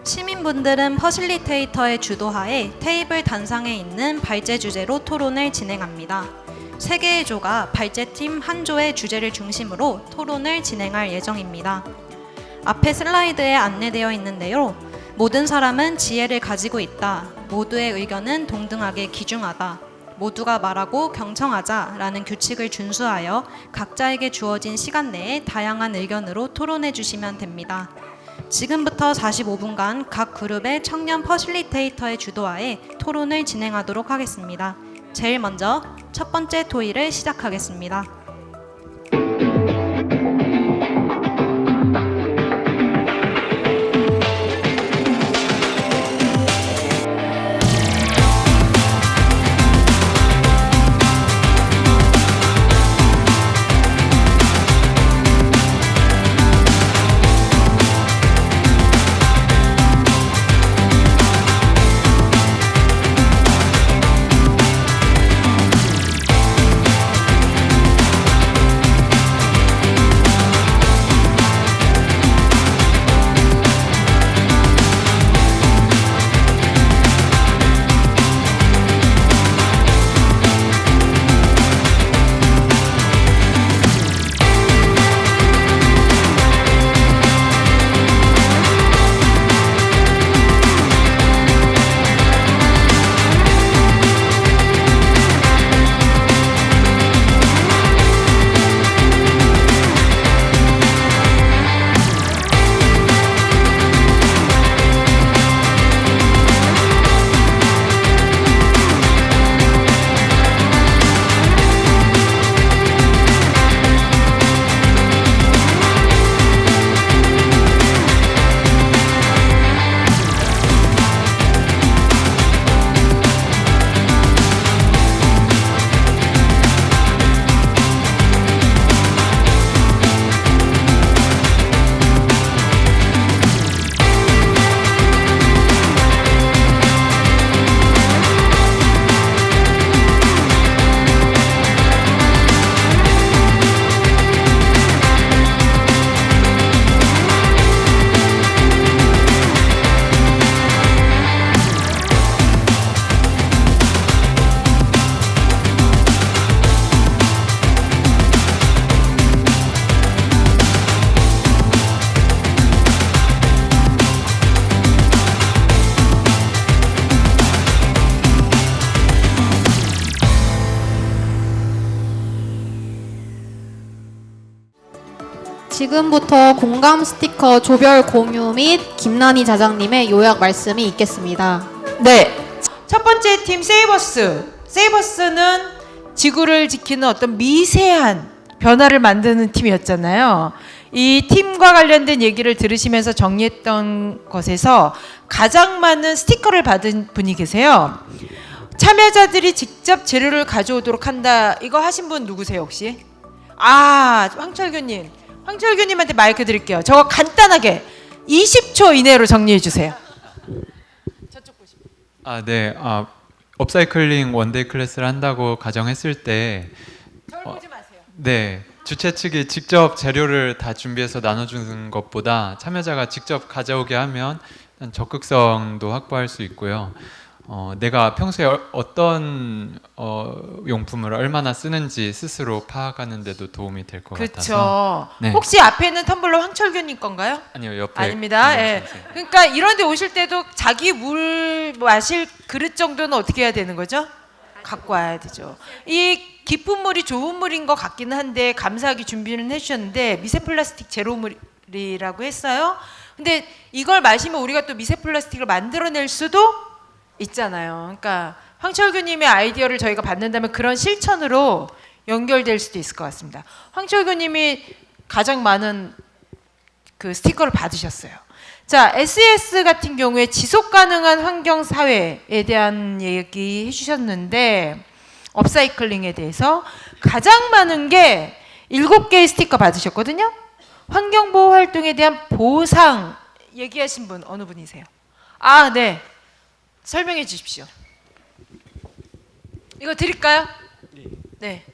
시민분들은 퍼실리테이터의 주도하에 테이블 단상에 있는 발제 주제로 토론을 진행합니다. 3개의 조가 발제팀 한 조의 주제를 중심으로 토론을 진행할 예정입니다. 앞에 슬라이드에 안내되어 있는데요. 모든 사람은 지혜를 가지고 있다. 모두의 의견은 동등하게 귀중하다. 모두가 말하고 경청하자라는 규칙을 준수하여 각자에게 주어진 시간 내에 다양한 의견으로 토론해 주시면 됩니다. 지금부터 45분간 각 그룹의 청년 퍼실리테이터의 주도하에 토론을 진행하도록 하겠습니다. 제일 먼저 첫 번째 토의를 시작하겠습니다. 지금부터 공감 스티커 조별 공유 및 김난희 자장님의 요약 말씀이 있겠습니다. 네, 첫 번째 팀 세이버스. 세이버스는 지구를 지키는 어떤 미세한 변화를 만드는 팀이었잖아요. 이 팀과 관련된 얘기를 들으시면서 정리했던 것에서 가장 많은 스티커를 받은 분이 계세요. 참여자들이 직접 재료를 가져오도록 한다. 이거 하신 분 누구세요 혹시? 황철규님. 황철규님한테 마이크 드릴게요. 저거 간단하게 20초 이내로 정리해 주세요. 네. 업사이클링 원데이 클래스를 한다고 가정했을 때 보지 마세요. 네, 주최 측이 직접 재료를 다 준비해서 나눠주는 것보다 참여자가 직접 가져오게 하면 일단 적극성도 확보할 수 있고요. 내가 평소에 어떤 용품을 얼마나 쓰는지 스스로 파악하는 데도 도움이 될 것 같아서. 그렇죠. 네. 혹시 앞에 있는 텀블러 황철규님 건가요? 아니요, 옆에. 아닙니다. 예. 그러니까 이런 데 오실 때도 자기 물 마실 그릇 정도는 어떻게 해야 되는 거죠? 갖고 와야 되죠. 이 깊은 물이 좋은 물인 것 같기는 한데 감사하게 준비는 해주셨는데 미세 플라스틱 제로 물이라고 했어요. 근데 이걸 마시면 우리가 또 미세 플라스틱을 만들어낼 수도 있잖아요. 그러니까 황철규님의 아이디어를 저희가 받는다면 그런 실천으로 연결될 수도 있을 것 같습니다. 황철규님이 가장 많은 그 스티커를 받으셨어요. 자, SES 같은 경우에 지속 가능한 환경 사회에 대한 얘기 해주셨는데 업사이클링에 대해서 가장 많은 게 7개의 스티커 받으셨거든요. 환경보호 활동에 대한 보상 얘기하신 분 어느 분이세요? 아, 네. 설명해 주십시오. 이거 드릴까요? 네.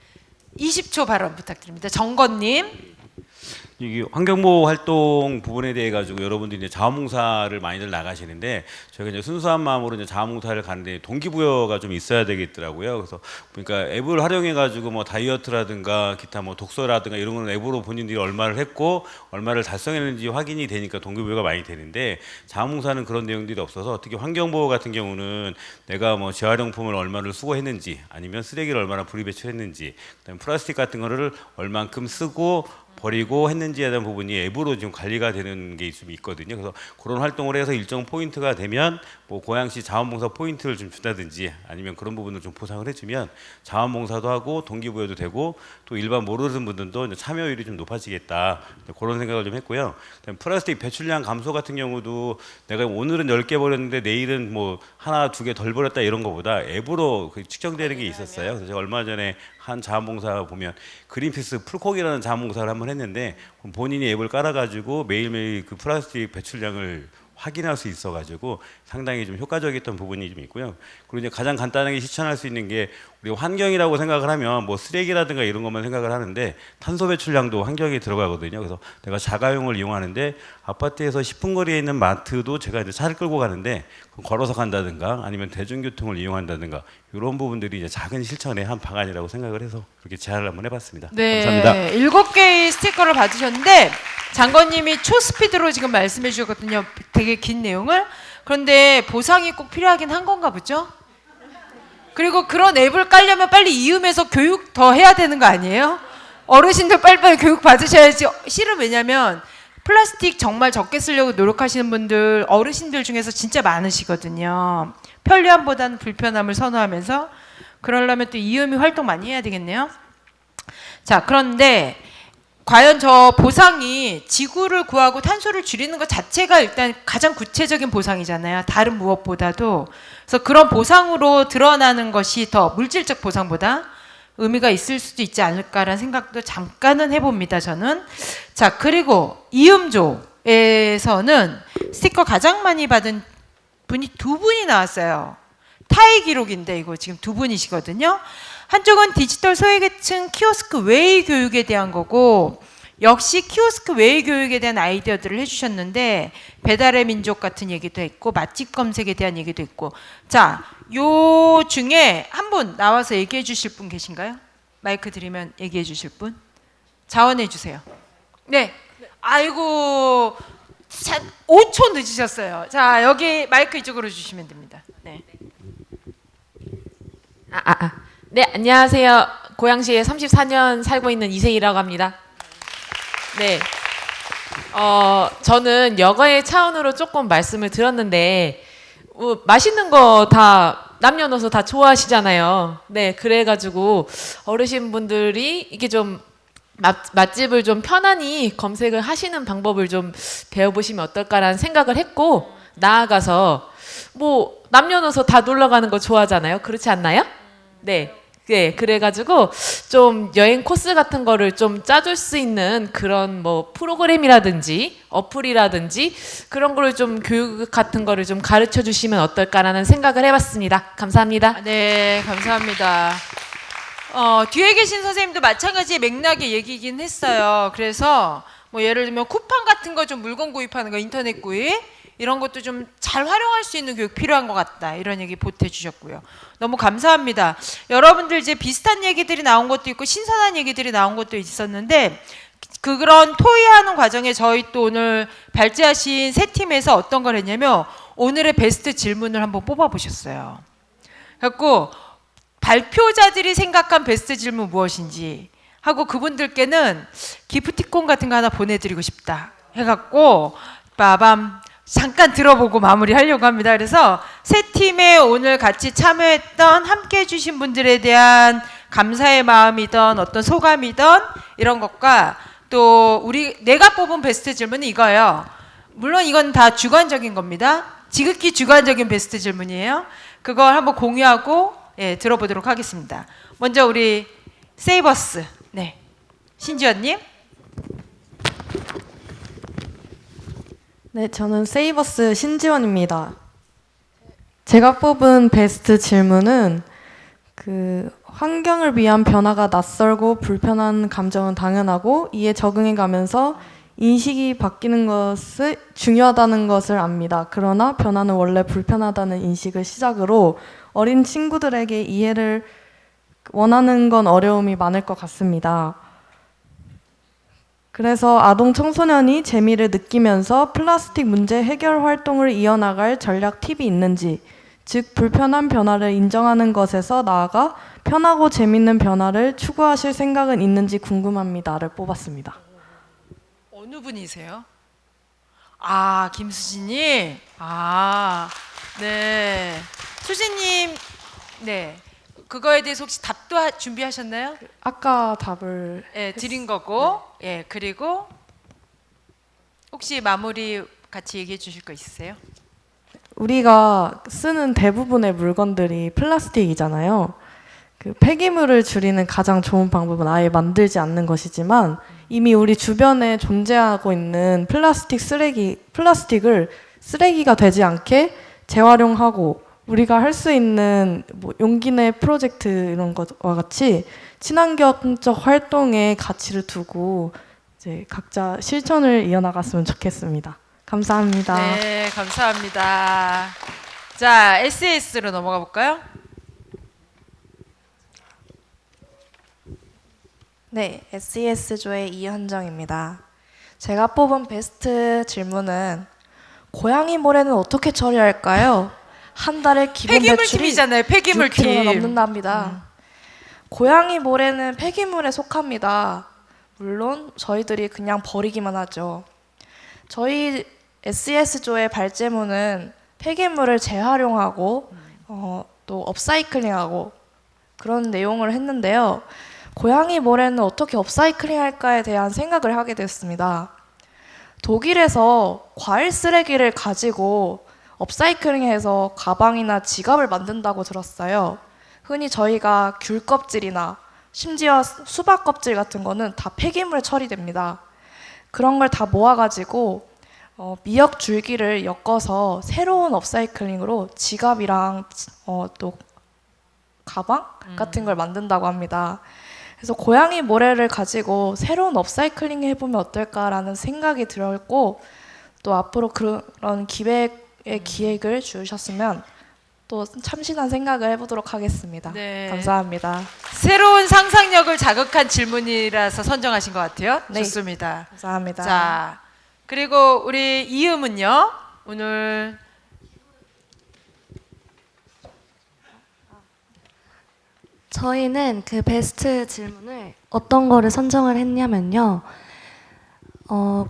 20초 발언 부탁드립니다. 정건님. 이게 환경보호 활동 부분에 대해 가지고 여러분들이 이제 자원봉사를 많이들 나가시는데 저희가 이제 순수한 마음으로 이제 자원봉사를 가는데 동기부여가 좀 있어야 되겠더라고요. 그래서 그러니까 앱을 활용해 가지고 뭐 다이어트라든가 기타 뭐 독서라든가 이런 거는 앱으로 본인들이 얼마를 했고 얼마를 달성했는지 확인이 되니까 동기부여가 많이 되는데 자원봉사는 그런 내용들이 없어서 특히 환경보호 같은 경우는 내가 뭐 재활용품을 얼마를 수거했는지 아니면 쓰레기를 얼마나 분리배출했는지 그다음에 플라스틱 같은 거를 얼만큼 쓰고 버리고 했는지에 대한 부분이 앱으로 지금 관리가 되는 게 좀 있거든요. 그래서 그런 활동을 해서 일정 포인트가 되면 뭐 고양시 자원봉사 포인트를 좀 준다든지 아니면 그런 부분을 좀 보상을 해주면 자원봉사도 하고 동기부여도 되고 또 일반 모르는 분들도 이제 참여율이 좀 높아지겠다 그런 생각을 좀 했고요. 플라스틱 배출량 감소 같은 경우도 내가 오늘은 10개 버렸는데 내일은 뭐 하나, 2개 덜 버렸다 이런 거보다 앱으로 측정되는 게 있었어요. 그래서 제가 얼마 전에 한 자원봉사 보면 그린피스 풀콕이라는 자원봉사를 한번 했는데 본인이 앱을 깔아가지고 매일매일 그 플라스틱 배출량을 확인할 수 있어가지고 상당히 좀 효과적이었던 부분이 좀 있고요. 그리고 이제 가장 간단하게 실천할 수 있는 게 우리 환경이라고 생각을 하면 뭐 쓰레기라든가 이런 것만 생각을 하는데 탄소 배출량도 환경에 들어가거든요. 그래서 내가 자가용을 이용하는데 아파트에서 10분 거리에 있는 마트도 제가 이제 차를 끌고 가는데 걸어서 간다든가 아니면 대중교통을 이용한다든가 이런 부분들이 이제 작은 실천의 한 방안이라고 생각을 해서 그렇게 제안을 한번 해봤습니다. 네, 감사합니다. 7개의 스티커를 받으셨는데 장관님이 초스피드로 지금 말씀해 주셨거든요. 되게 긴 내용을. 그런데 보상이 꼭 필요하긴 한 건가 보죠? 그리고 그런 앱을 깔려면 빨리 이음에서 교육 더 해야 되는 거 아니에요? 어르신들 빨리빨리 교육 받으셔야지. 실은 왜냐면 플라스틱 정말 적게 쓰려고 노력하시는 분들 어르신들 중에서 진짜 많으시거든요. 편리함보다는 불편함을 선호하면서 그러려면 또 이음이 활동 많이 해야 되겠네요. 자, 그런데 과연 저 보상이 지구를 구하고 탄소를 줄이는 것 자체가 일단 가장 구체적인 보상이잖아요. 다른 무엇보다도. 그래서 그런 보상으로 드러나는 것이 더 물질적 보상보다 의미가 있을 수도 있지 않을까라는 생각도 잠깐은 해봅니다, 저는. 자, 그리고 이음조에서는 스티커 가장 많이 받은 분이 2분이 나왔어요. 타의 기록인데 이거 지금 2분이시거든요. 한쪽은 디지털 소외계층 키오스크 외의 교육에 대한 거고 역시 키오스크 외의 교육에 대한 아이디어들을 해주셨는데 배달의 민족 같은 얘기도 했고 맛집 검색에 대한 얘기도 있고 자, 요 중에 한 분 나와서 얘기해 주실 분 계신가요? 마이크 드리면 얘기해 주실 분? 자원해 주세요. 네. 아이고 5초 늦으셨어요. 자, 여기 마이크 이쪽으로 주시면 됩니다. 네. 네, 안녕하세요. 고양시에 34년 살고 있는 이세희라고 합니다. 네. 저는 여가의 차원으로 조금 말씀을 들었는데, 맛있는 거 다 남녀노소 다 좋아하시잖아요. 네, 그래가지고 어르신분들이 이게 좀 맛집을 좀 편안히 검색을 하시는 방법을 좀 배워보시면 어떨까라는 생각을 했고, 나아가서 뭐 남녀노소 다 놀러 가는 거 좋아하잖아요. 그렇지 않나요? 네. 네, 그래가지고 좀 여행 코스 같은 거를 좀 짜줄 수 있는 그런 뭐 프로그램이라든지 어플이라든지 그런 거를 좀 교육 같은 거를 좀 가르쳐 주시면 어떨까라는 생각을 해봤습니다. 감사합니다. 네, 감사합니다. 뒤에 계신 선생님도 마찬가지의 맥락의 얘기긴 했어요. 그래서 뭐 예를 들면 쿠팡 같은 거 좀 물건 구입하는 거, 인터넷 구입 이런 것도 좀 잘 활용할 수 있는 교육 필요한 것 같다. 이런 얘기 보태주셨고요. 너무 감사합니다. 여러분들 이제 비슷한 얘기들이 나온 것도 있고 신선한 얘기들이 나온 것도 있었는데 그런 토의하는 과정에 저희 또 오늘 발제하신 세 팀에서 어떤 걸 했냐면 오늘의 베스트 질문을 한번 뽑아보셨어요. 그래갖고 발표자들이 생각한 베스트 질문 무엇인지 하고 그분들께는 기프티콘 같은 거 하나 보내드리고 싶다 해갖고 빠밤 잠깐 들어보고 마무리하려고 합니다. 그래서 세 팀에 오늘 같이 참여했던 함께 해주신 분들에 대한 감사의 마음이든 어떤 소감이든 이런 것과 또 내가 뽑은 베스트 질문은 이거예요. 물론 이건 다 주관적인 겁니다. 지극히 주관적인 베스트 질문이에요. 그걸 한번 공유하고 들어보도록 하겠습니다. 먼저 우리 세이버스 신지연님. 네, 저는 세이버스 신지원입니다. 제가 뽑은 베스트 질문은 환경을 위한 변화가 낯설고 불편한 감정은 당연하고 이에 적응해 가면서 인식이 바뀌는 것이 중요하다는 것을 압니다. 그러나 변화는 원래 불편하다는 인식을 시작으로 어린 친구들에게 이해를 원하는 건 어려움이 많을 것 같습니다. 그래서 아동 청소년이 재미를 느끼면서 플라스틱 문제 해결 활동을 이어나갈 전략 팁이 있는지, 즉 불편한 변화를 인정하는 것에서 나아가 편하고 재밌는 변화를 추구하실 생각은 있는지 궁금합니다를 뽑았습니다. 어느 분이세요? 김수진님. 네. 수진님, 그거에 대해서 혹시 답도 준비하셨나요? 아까 답을 드린 거고, 그리고 혹시 마무리 같이 얘기해 주실 거 있으세요? 우리가 쓰는 대부분의 물건들이 플라스틱이잖아요. 폐기물을 줄이는 가장 좋은 방법은 아예 만들지 않는 것이지만 이미 우리 주변에 존재하고 있는 플라스틱을 쓰레기가 되지 않게 재활용하고 우리가 할 수 있는 용기 내 프로젝트 이런 것과 같이 친환경적 활동에 가치를 두고 이제 각자 실천을 이어나갔으면 좋겠습니다. 감사합니다. 네, 감사합니다. 자, SES로 넘어가 볼까요? 네, SES조의 이현정입니다. 제가 뽑은 베스트 질문은 고양이 모래는 어떻게 처리할까요? 한 달에 기본 폐기물 배출이 팀이잖아요. 폐기물 6kg 팀. 넘는답니다. 고양이 모래는 폐기물에 속합니다. 물론 저희들이 그냥 버리기만 하죠. 저희 SES조의 발제문은 폐기물을 재활용하고 또 업사이클링하고 그런 내용을 했는데요. 고양이 모래는 어떻게 업사이클링 할까에 대한 생각을 하게 됐습니다. 독일에서 과일 쓰레기를 가지고 업사이클링해서 가방이나 지갑을 만든다고 들었어요. 흔히 저희가 귤 껍질이나 심지어 수박 껍질 같은 거는 다 폐기물에 처리됩니다. 그런 걸 다 모아가지고 미역 줄기를 엮어서 새로운 업사이클링으로 지갑이랑 또 가방 같은 걸 만든다고 합니다. 그래서 고양이 모래를 가지고 새로운 업사이클링 해보면 어떨까라는 생각이 들었고 또 앞으로 그런 기획을 주셨으면 또 참신한 생각을 해보도록 하겠습니다. 네. 감사합니다. 새로운 상상력을 자극한 질문이라서 선정하신 것 같아요. 네. 좋습니다. 감사합니다. 자, 그리고 우리 이음은요. 오늘 저희는 그 베스트 질문을 어떤 거를 선정을 했냐면요.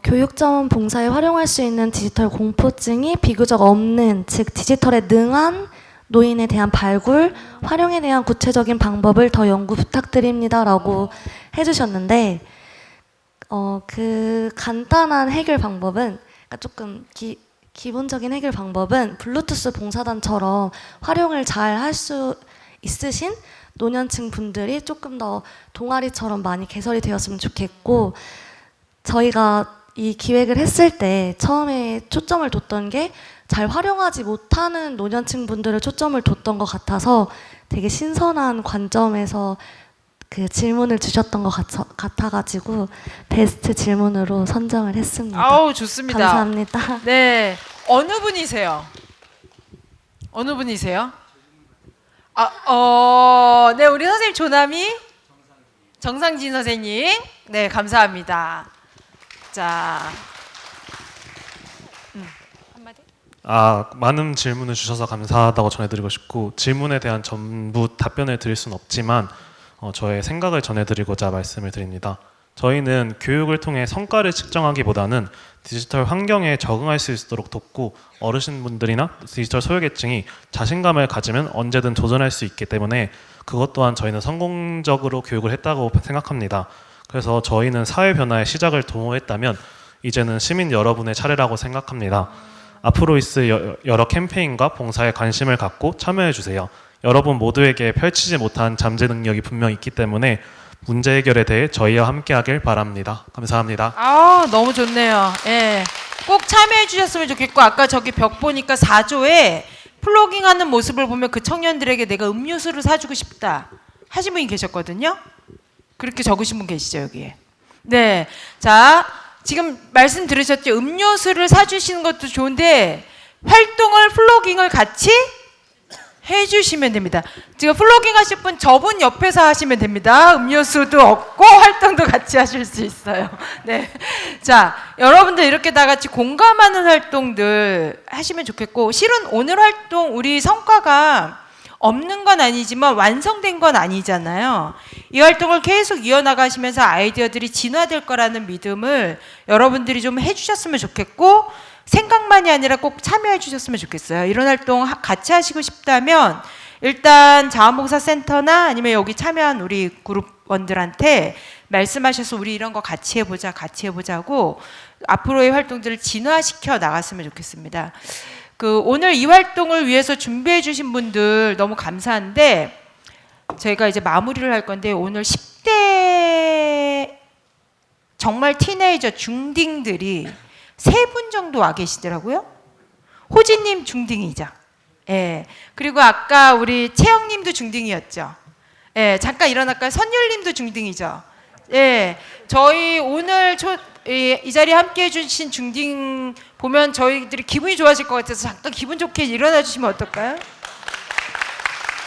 교육자원 봉사에 활용할 수 있는 디지털 공포증이 비교적 없는, 즉 디지털에 능한 노인에 대한 발굴, 활용에 대한 구체적인 방법을 더 연구 부탁드립니다라고 해주셨는데 그 간단한 해결 방법은 그러니까 조금 기본적인 해결 방법은 블루투스 봉사단처럼 활용을 잘 할 수 있으신 노년층 분들이 조금 더 동아리처럼 많이 개설이 되었으면 좋겠고, 저희가 이 기획을 했을 때 처음에 초점을 뒀던 게 잘 활용하지 못하는 노년층 분들을 초점을 뒀던 것 같아서 되게 신선한 관점에서 그 질문을 주셨던 것 같아가지고 베스트 질문으로 선정을 했습니다. 아우, 좋습니다. 감사합니다. 네, 어느 분이세요? 어느 분이세요? 네, 우리 선생님 조남이 정상진 선생님. 네, 감사합니다. 자, 한마디. 많은 질문을 주셔서 감사하다고 전해드리고 싶고, 질문에 대한 전부 답변을 드릴 수는 없지만 저의 생각을 전해드리고자 말씀을 드립니다. 저희는 교육을 통해 성과를 측정하기보다는 디지털 환경에 적응할 수 있도록 돕고, 어르신분들이나 디지털 소외계층이 자신감을 가지면 언제든 도전할 수 있기 때문에 그것 또한 저희는 성공적으로 교육을 했다고 생각합니다. 그래서 저희는 사회 변화의 시작을 도모했다면 이제는 시민 여러분의 차례라고 생각합니다. 앞으로 있을 여러 캠페인과 봉사에 관심을 갖고 참여해 주세요. 여러분 모두에게 펼치지 못한 잠재 능력이 분명 있기 때문에 문제 해결에 대해 저희와 함께하길 바랍니다. 감사합니다. 너무 좋네요. 예, 꼭 참여해 주셨으면 좋겠고, 아까 저기 벽 보니까 4조에 플로깅하는 모습을 보면 그 청년들에게 내가 음료수를 사주고 싶다 하신 분이 계셨거든요. 그렇게 적으신 분 계시죠, 여기에. 네, 자, 지금 말씀 들으셨죠? 음료수를 사주시는 것도 좋은데 활동을, 플로깅을 같이 해주시면 됩니다. 지금 플로깅 하실 분 저분 옆에서 하시면 됩니다. 음료수도 얻고 활동도 같이 하실 수 있어요. 네, 자, 여러분들 이렇게 다 같이 공감하는 활동들 하시면 좋겠고, 실은 오늘 활동 우리 성과가 없는 건 아니지만 완성된 건 아니잖아요. 이 활동을 계속 이어나가시면서 아이디어들이 진화될 거라는 믿음을 여러분들이 좀 해주셨으면 좋겠고, 생각만이 아니라 꼭 참여해 주셨으면 좋겠어요. 이런 활동 같이 하시고 싶다면 일단 자원봉사센터나 아니면 여기 참여한 우리 그룹원들한테 말씀하셔서 우리 이런 거 같이 해보자고 앞으로의 활동들을 진화시켜 나갔으면 좋겠습니다. 오늘 이 활동을 위해서 준비해 주신 분들 너무 감사한데, 저희가 이제 마무리를 할 건데, 오늘 10대 정말 티네이저 중딩들이 3분 정도 와 계시더라고요. 호진님 중딩이죠. 예. 그리고 아까 우리 채영님도 중딩이었죠. 예. 잠깐 일어날까요? 선율님도 중딩이죠. 예. 저희 오늘 이 자리에 함께 해주신 중딩 보면 저희들이 기분이 좋아질 것 같아서 잠깐 기분 좋게 일어나 주시면 어떨까요?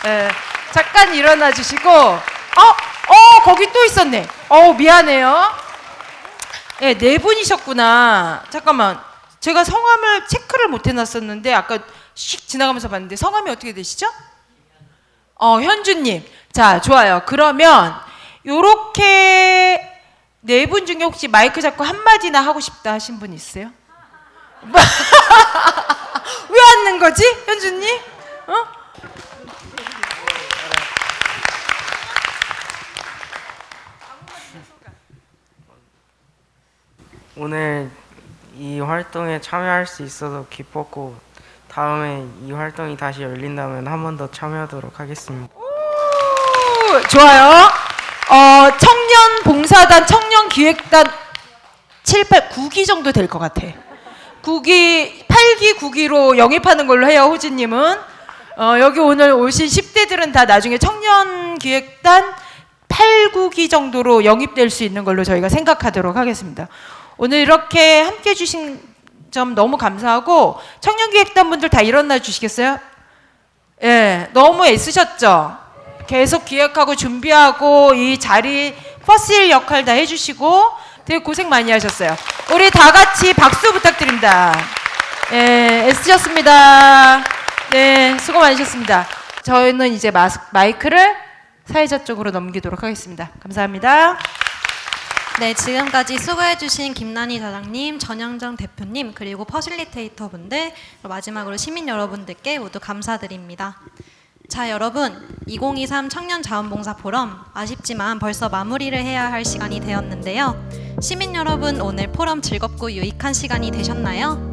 예. 잠깐 일어나 주시고, 거기 또 있었네. 미안해요. 예, 4분이셨구나. 잠깐만, 제가 성함을 체크를 못 해놨었는데 아까 씩 지나가면서 봤는데 성함이 어떻게 되시죠? 현주님. 자, 좋아요. 그러면 요렇게 4분 중에 혹시 마이크 잡고 한마디나 하고 싶다 하신 분 있어요? 왜 앉는 거지, 현주님? 오늘 이 활동에 참여할 수 있어서 기뻤고, 다음에 이 활동이 다시 열린다면 한 번 더 참여하도록 하겠습니다. 좋아요. 청년봉사단, 청년기획단 7, 8, 9기 정도 될 것 같아. 9기, 8기, 9기로 영입하는 걸로 해요, 호진님은. 여기 오늘 오신 10대들은 다 나중에 청년기획단 8, 9기 정도로 영입될 수 있는 걸로 저희가 생각하도록 하겠습니다. 오늘 이렇게 함께 해주신 점 너무 감사하고, 청년기획단 분들 다 일어나 주시겠어요? 예, 너무 애쓰셨죠? 계속 기획하고 준비하고 이 자리 퍼스힐 역할 다 해주시고 되게 고생 많이 하셨어요. 우리 다 같이 박수 부탁드립니다. 예, 애쓰셨습니다. 네, 수고 많으셨습니다. 저희는 이제 마이크를 사회자 쪽으로 넘기도록 하겠습니다. 감사합니다. 네, 지금까지 수고해주신 김난희 사장님, 전영정 대표님, 그리고 퍼실리테이터 분들, 마지막으로 시민 여러분들께 모두 감사드립니다. 자, 여러분, 2023 청년자원봉사 포럼, 아쉽지만 벌써 마무리를 해야 할 시간이 되었는데요. 시민 여러분, 오늘 포럼 즐겁고 유익한 시간이 되셨나요?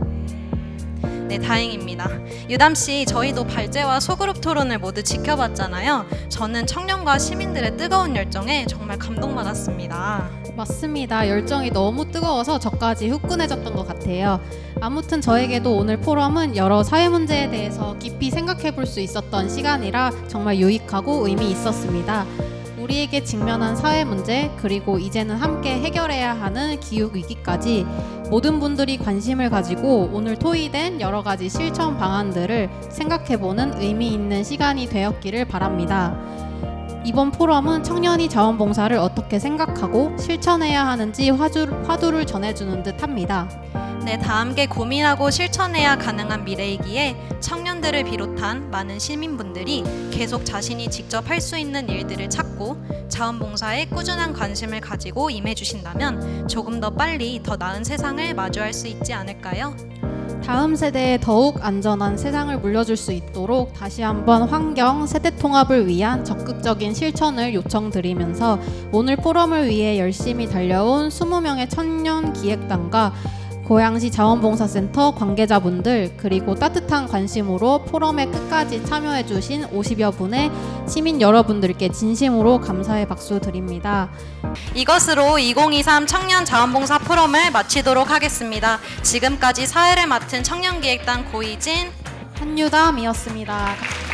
네, 다행입니다. 유담 씨, 저희도 발제와 소그룹 토론을 모두 지켜봤잖아요. 저는 청년과 시민들의 뜨거운 열정에 정말 감동받았습니다. 맞습니다. 열정이 너무 뜨거워서 저까지 후끈해졌던 것 같아요. 아무튼 저에게도 오늘 포럼은 여러 사회 문제에 대해서 깊이 생각해 볼 수 있었던 시간이라 정말 유익하고 의미 있었습니다. 우리에게 직면한 사회 문제, 그리고 이제는 함께 해결해야 하는 기후 위기까지 모든 분들이 관심을 가지고 오늘 토의된 여러 가지 실천 방안들을 생각해보는 의미 있는 시간이 되었기를 바랍니다. 이번 포럼은 청년이 자원봉사를 어떻게 생각하고 실천해야 하는지 화두를 전해주는 듯 합니다. 네, 다 함께 고민하고 실천해야 가능한 미래이기에 청년들을 비롯한 많은 시민분들이 계속 자신이 직접 할 수 있는 일들을 찾고 자원봉사에 꾸준한 관심을 가지고 임해주신다면 조금 더 빨리 더 나은 세상을 마주할 수 있지 않을까요? 다음 세대에 더욱 안전한 세상을 물려줄 수 있도록 다시 한번 환경, 세대 통합을 위한 적극적인 실천을 요청드리면서 오늘 포럼을 위해 열심히 달려온 20명의 청년 기획단과 고양시 자원봉사센터 관계자분들, 그리고 따뜻한 관심으로 포럼에 끝까지 참여해주신 50여 분의 시민 여러분들께 진심으로 감사의 박수 드립니다. 이것으로 2023 청년 자원봉사 포럼을 마치도록 하겠습니다. 지금까지 사회를 맡은 청년기획단 고희진, 한유담이었습니다.